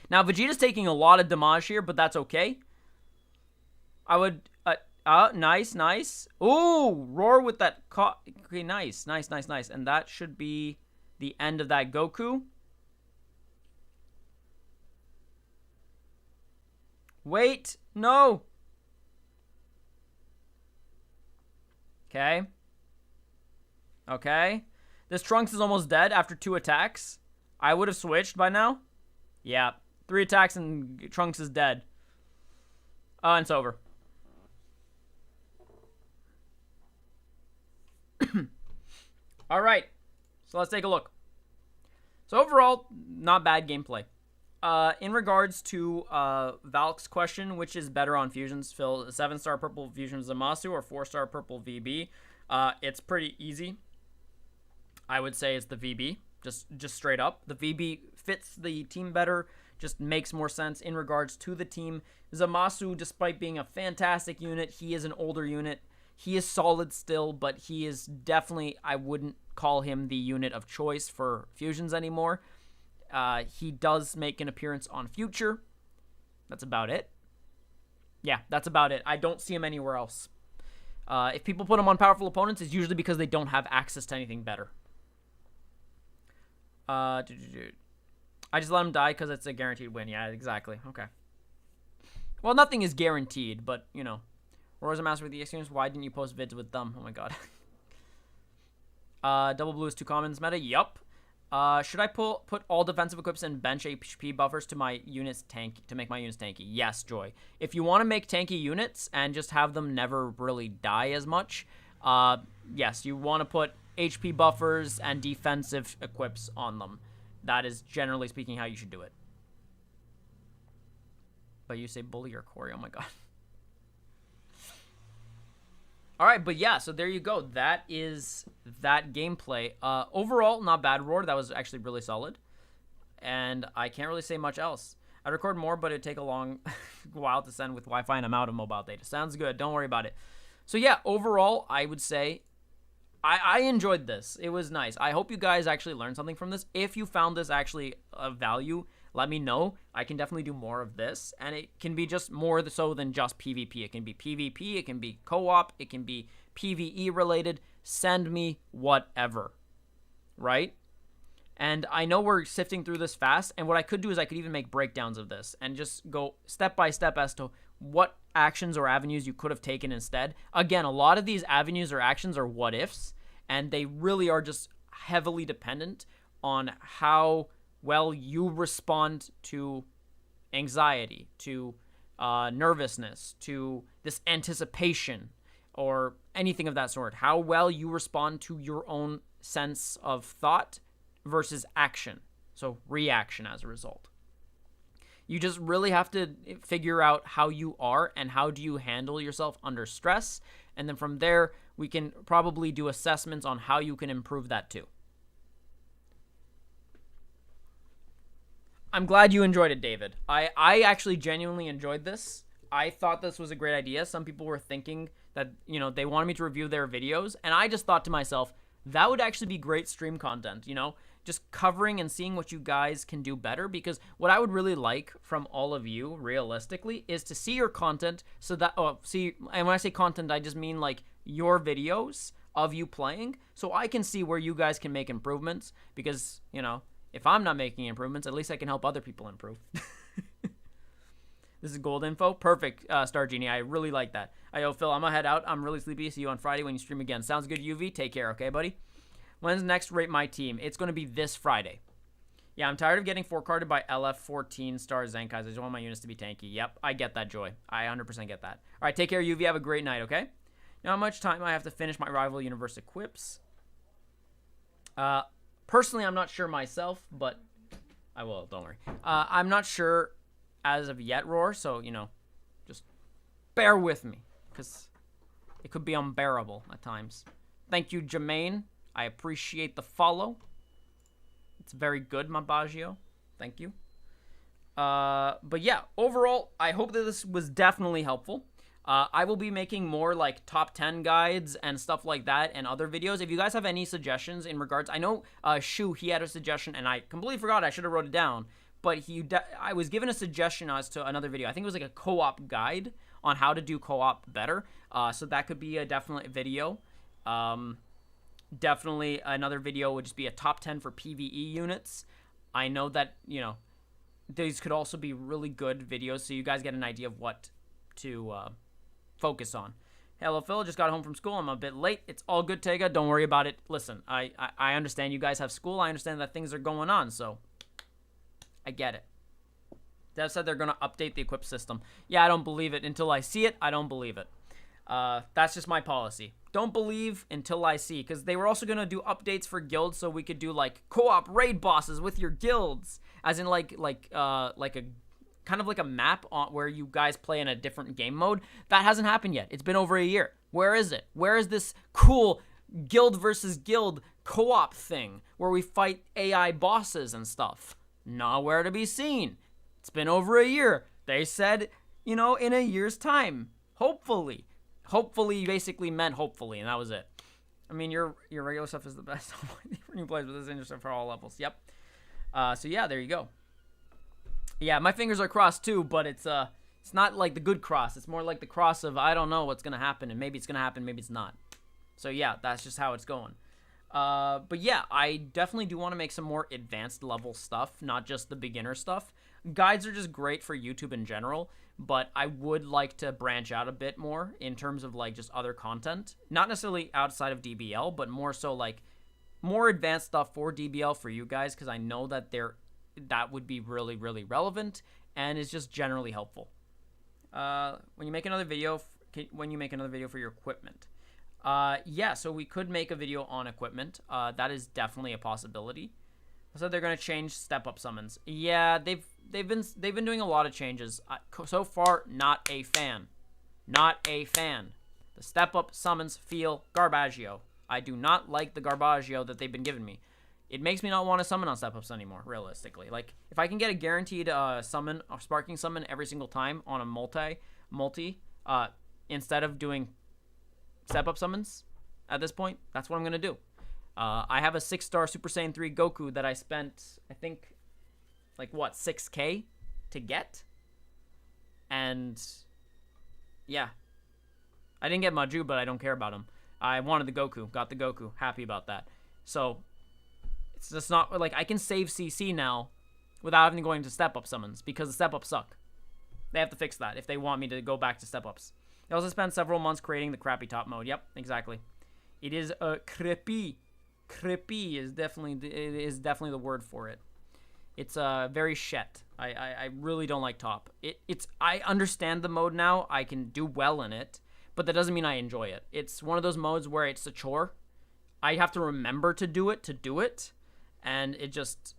Now, Vegeta's taking a lot of damage here, but that's okay. I would... nice, nice. Ooh, Roar with that... Okay, nice, nice, nice, nice. And that should be the end of that Goku. Wait, no. Okay. Okay. This Trunks is almost dead after 2 attacks. I would have switched by now. Yeah, 3 attacks and Trunks is dead. And it's over. All right, so let's take a look. So overall, not bad gameplay. In regards to Valk's question, which is better on fusions, Phil, 7-star purple fusion Zamasu or 4-star purple VB? It's pretty easy. I would say it's the VB, just straight up. The VB fits the team better, just makes more sense in regards to the team. Zamasu, despite being a fantastic unit, he is an older unit. He is solid still, but he is definitely, I wouldn't call him the unit of choice for fusions anymore. He does make an appearance on Future. That's about it. Yeah, that's about it. I don't see him anywhere else. If people put him on powerful opponents, it's usually because they don't have access to anything better. I just let him die because it's a guaranteed win. Yeah, exactly. Okay. Well, nothing is guaranteed, but, you know. Roar's a master with the experience. Why didn't you post vids with them? Oh my god. Double blue is 2 commons meta. Yup. Should I put all defensive equips and bench HP buffers to my units to make my units tanky? Yes, Joy. If you want to make tanky units and just have them never really die as much, yes, you want to put HP buffers and defensive equips on them. That is generally speaking how you should do it. But you say bully or Corey? Oh my god. All right, but yeah, so there you go. That is that gameplay. Overall, not bad, Roar. That was actually really solid. And I can't really say much else. I'd record more, but it'd take a long while to send with Wi-Fi, and I'm out of mobile data. Sounds good. Don't worry about it. So yeah, overall, I would say I enjoyed this. It was nice. I hope you guys actually learned something from this. If you found this actually of value, let me know. I can definitely do more of this, and it can be just more so than just PvP. It can be PvP, it can be co-op, it can be PvE related. Send me whatever, right? And I know we're sifting through this fast, and what I could do is I could even make breakdowns of this and just go step by step as to what actions or avenues you could have taken instead. Again, a lot of these avenues or actions are what ifs, and they really are just heavily dependent on how well you respond to anxiety, to nervousness, to this anticipation, or anything of that sort. How well you respond to your own sense of thought versus action. So reaction as a result. You just really have to figure out how you are and how do you handle yourself under stress. And then from there, we can probably do assessments on how you can improve that too. I'm glad you enjoyed it, David. I actually genuinely enjoyed this. I thought this was a great idea. Some people were thinking that, you know, they wanted me to review their videos, and I just thought to myself, that would actually be great stream content, you know? Just covering and seeing what you guys can do better, because what I would really like from all of you, realistically, is to see your content so that, and when I say content, I just mean like your videos of you playing, so I can see where you guys can make improvements, because, you know, if I'm not making improvements, at least I can help other people improve. This is gold info. Perfect, Star Genie. I really like that. Yo, Phil, I'm gonna head out. I'm really sleepy. See you on Friday when you stream again. Sounds good, UV. Take care, okay, buddy? When's next Rate My Team? It's gonna be this Friday. Yeah, I'm tired of getting 4-carded by LF14 star Zenkais. I just want my units to be tanky. Yep, I get that, Joy. I 100% get that. All right, take care, UV. Have a great night, okay? Now, how much time I have to finish my rival universe equips? Personally, I'm not sure myself, but I will. Don't worry. I'm not sure as of yet, Roar, so, you know, just bear with me, because it could be unbearable at times. Thank you, Jermaine. I appreciate the follow. It's very good, my Baggio. Thank you. But yeah, overall, I hope that this was definitely helpful. I will be making more like top 10 guides and stuff like that and other videos. If you guys have any suggestions in regards, I know Shu, he had a suggestion and I completely forgot. I should have wrote it down. But I was given a suggestion as to another video. I think it was like a co-op guide on how to do co-op better. So that could be a definite video. Definitely another video would just be a top 10 for PvE units. I know that, you know, these could also be really good videos so you guys get an idea of what to focus on. Hello, Phil. Just got home from school. I'm a bit late. It's all good, Tega. Don't worry about it. Listen, I understand you guys have school. I understand that things are going on, so I get it. Dev said they're going to update the equip system. Yeah, I don't believe it. Until I see it, I don't believe it. That's just my policy. Don't believe until I see, because they were also going to do updates for guilds so we could do, like, co-op raid bosses with your guilds, as in, like a kind of like a map on where you guys play in a different game mode. That hasn't happened yet. It's been over a year. Where is it? Where is this cool guild versus guild co-op thing where we fight AI bosses and stuff? Nowhere to be seen. It's been over a year. They said, you know, in a year's time. Hopefully. Hopefully basically meant hopefully, and that was it. I mean, your regular stuff is the best for new players, but this is interesting for all levels. Yep. So yeah, there you go. Yeah, my fingers are crossed too, but it's not like the good cross. It's more like the cross of I don't know what's gonna happen, and maybe it's gonna happen, maybe it's not. So yeah, that's just how it's going. But yeah, I definitely do want to make some more advanced level stuff, not just the beginner stuff. Guides are just great for YouTube in general, but I would like to branch out a bit more in terms of like just other content. Not necessarily outside of DBL, but more so like more advanced stuff for DBL for you guys, because I know that that would be really, really relevant and is just generally helpful. When you make another video for your equipment. Yeah, so we could make a video on equipment. That is definitely a possibility. So they're gonna change step-up summons. Yeah, they've been doing a lot of changes. So far, not a fan. Not a fan. The step-up summons feel garbaggio. I do not like the garbaggio that they've been giving me. It makes me not want to summon on step-ups anymore, realistically. Like, if I can get a guaranteed summon, or sparking summon every single time on a multi, instead of doing step-up summons at this point, that's what I'm going to do. I have a 6-star Super Saiyan 3 Goku that I spent, I think, like, what, 6K to get? And, yeah. I didn't get Maju, but I don't care about him. I wanted the Goku, got the Goku, happy about that. So, it's just not, like, I can save CC now without having to go into step-up summons, because the step-ups suck. They have to fix that if they want me to go back to step-ups. They also spent several months creating the crappy top mode. Yep, exactly. It is creepy. Creepy is definitely the word for it. It's very shet. I really don't like top. I understand the mode now. I can do well in it, but that doesn't mean I enjoy it. It's one of those modes where it's a chore. I have to remember to do it, and it just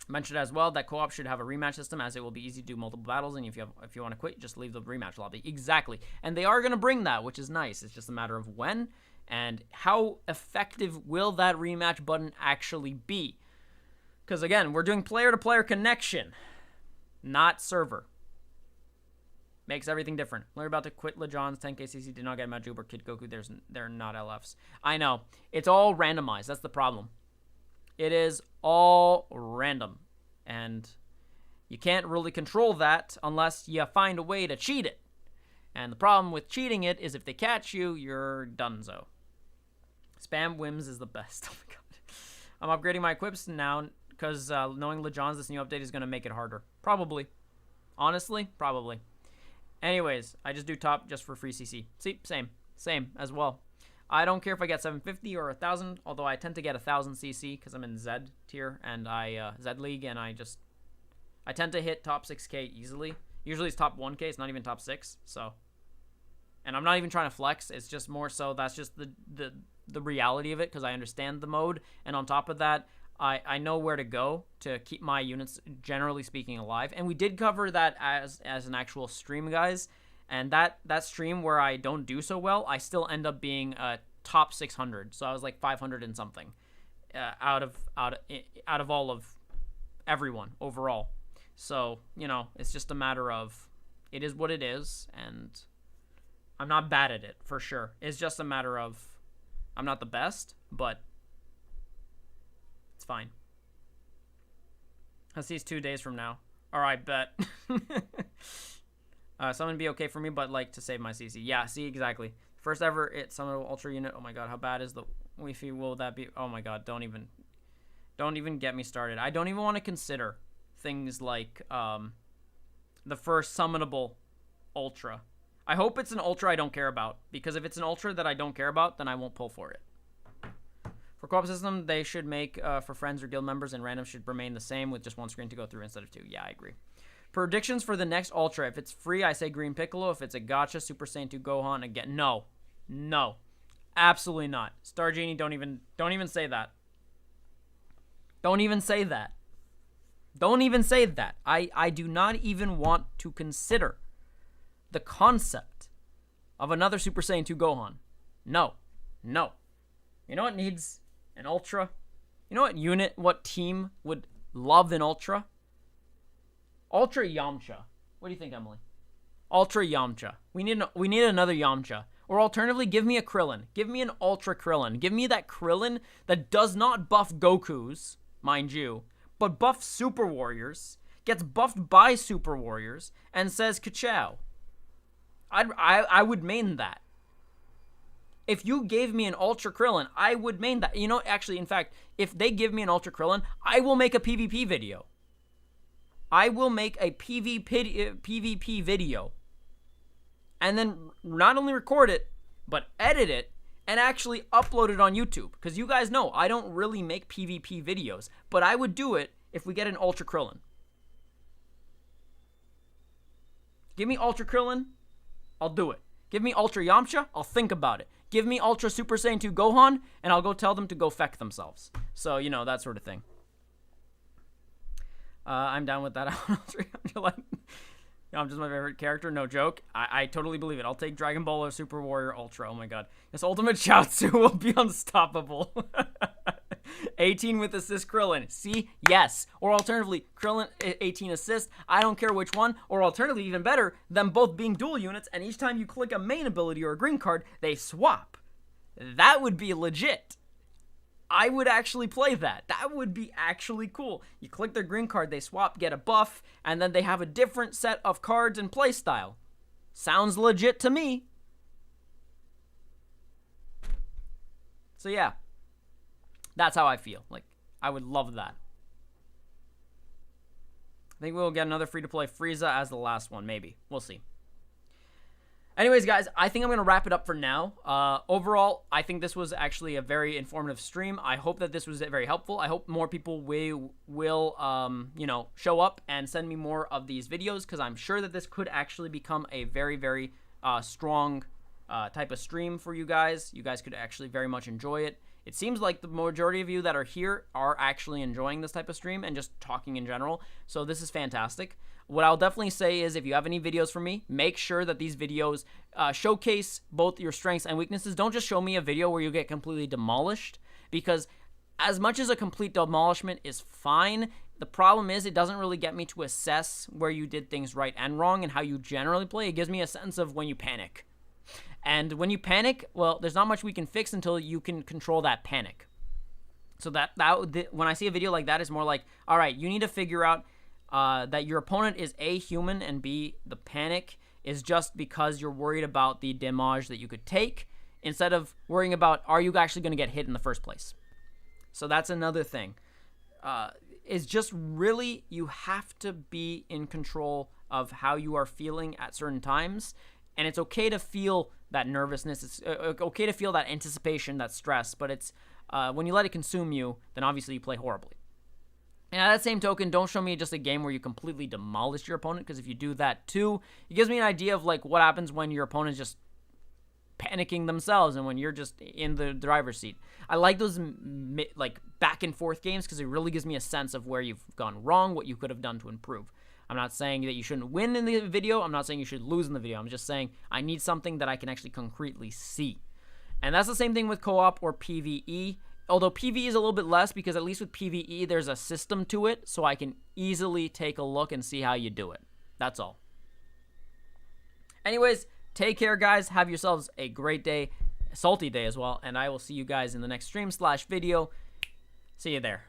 mentioned as well that co-op should have a rematch system, as it will be easy to do multiple battles, and if you want to quit, just leave the rematch lobby. Exactly. And they are going to bring that, which is nice. It's just a matter of when and how effective will that rematch button actually be. Because, again, we're doing player-to-player connection, not server. Makes everything different. We're about to quit LeJohn's 10k CC, did not get Majub or Kid Goku. They're not LFs. I know. It's all randomized. That's the problem. It is all random. And you can't really control that unless you find a way to cheat it. And the problem with cheating it is if they catch you, you're donezo. Spam Wims is the best. Oh my god. I'm upgrading my equips now because knowing LeJohn's this new update is going to make it harder. Probably. Honestly, probably. Anyways, I just do top just for free CC. See, same as well. I don't care if I get 750 or 1,000, although I tend to get 1,000 CC because I'm in Z tier and Z League, and I tend to hit top 6k easily. Usually it's top 1k, it's not even top 6, so. And I'm not even trying to flex, it's just more so that's just the reality of it because I understand the mode, and on top of that, I know where to go to keep my units, generally speaking, alive. And we did cover that as an actual stream, guys. And that stream where I don't do so well, I still end up being top 600. So I was like 500 and something out of all of everyone overall. So, you know, it's just a matter of it is what it is. And I'm not bad at it, for sure. It's just a matter of I'm not the best, but it's fine. I'll see it's 2 days from now. Alright, bet. Someone be okay for me, but like to save my CC. Yeah, see, exactly. First ever summonable ultra unit. Oh my god, how bad is the Wi-Fi? Will that be? Oh my god, don't even get me started. I don't even want to consider things like the first summonable ultra. I hope it's an ultra I don't care about, because if it's an ultra that I don't care about, then I won't pull for it. For co-op system, they should make for friends or guild members, and random should remain the same with just one screen to go through instead of two. Yeah, I agree. Predictions for the next Ultra. If it's free, I say Green Piccolo. If it's a gacha, Super Saiyan 2 Gohan again. No. No. Absolutely not. Star Genie, don't even say that. Don't even say that. Don't even say that. I do not even want to consider the concept of another Super Saiyan 2 Gohan. No. No. You know what needs an Ultra? You know what unit, what team would love an Ultra? Ultra Yamcha. What do you think, Emily? Ultra Yamcha. We need another Yamcha. Or alternatively, give me a Krillin. Give me an Ultra Krillin. Give me that Krillin that does not buff Goku's, mind you, but buffs Super Warriors, gets buffed by Super Warriors, and says ka-chow. I would main that. If you gave me an Ultra Krillin, I would main that. You know, actually, in fact, if they give me an Ultra Krillin, I will make a PvP video. I will make a PvP video. And then not only record it, but edit it and actually upload it on YouTube. Because you guys know, I don't really make PvP videos. But I would do it if we get an Ultra Krillin. Give me Ultra Krillin, I'll do it. Give me Ultra Yamcha, I'll think about it. Give me Ultra Super Saiyan 2 Gohan, and I'll go tell them to go feck themselves. So, you know, that sort of thing. I'm down with that. I'm just my favorite character, no joke. I totally believe it. I'll take Dragon Ball or Super Warrior Ultra. Oh my god. This Ultimate Chaozu will be unstoppable. 18 with assist Krillin. See? Yes. Or alternatively, Krillin 18 assist. I don't care which one. Or alternatively, even better, them both being dual units, and each time you click a main ability or a green card, they swap. That would be legit. I would actually play that. That would be actually cool. You click their green card, they swap, get a buff, and then they have a different set of cards and playstyle. Sounds legit to me. So yeah. That's how I feel. Like, I would love that. I think we'll get another free-to-play Frieza as the last one, maybe. We'll see. Anyways, guys, I think I'm going to wrap it up for now. Overall, I think this was actually a very informative stream. I hope that this was very helpful. I hope more people will you know, show up and send me more of these videos, because I'm sure that this could actually become a very, very strong type of stream for you guys. You guys could actually very much enjoy it. It seems like the majority of you that are here are actually enjoying this type of stream and just talking in general. So this is fantastic. What I'll definitely say is, if you have any videos for me, make sure that these videos showcase both your strengths and weaknesses. Don't just show me a video where you get completely demolished, because as much as a complete demolishment is fine, the problem is it doesn't really get me to assess where you did things right and wrong and how you generally play. It gives me a sense of when you panic. And when you panic, well, there's not much we can fix until you can control that panic. So when I see a video like that, it's more like, all right, you need to figure out that your opponent is A, human, and B, the panic is just because you're worried about the damage that you could take instead of worrying about, are you actually going to get hit in the first place? So that's another thing. Is just really, you have to be in control of how you are feeling at certain times. And it's okay to feel that nervousness. It's okay to feel that anticipation, that stress. But it's when you let it consume you, then obviously you play horribly. And at that same token, don't show me just a game where you completely demolish your opponent, because if you do that too, it gives me an idea of like what happens when your opponent's just panicking themselves and when you're just in the driver's seat. I like those like back and forth games because it really gives me a sense of where you've gone wrong, what you could have done to improve. I'm not saying that you shouldn't win in the video. I'm not saying you should lose in the video. I'm just saying I need something that I can actually concretely see. And that's the same thing with co-op or PvE. Although PvE is a little bit less, because at least with PvE there's a system to it, so I can easily take a look and see how you do it. That's all. Anyways, take care, guys. Have yourselves a great day, a salty day as well, and I will see you guys in the next stream/video. See you there.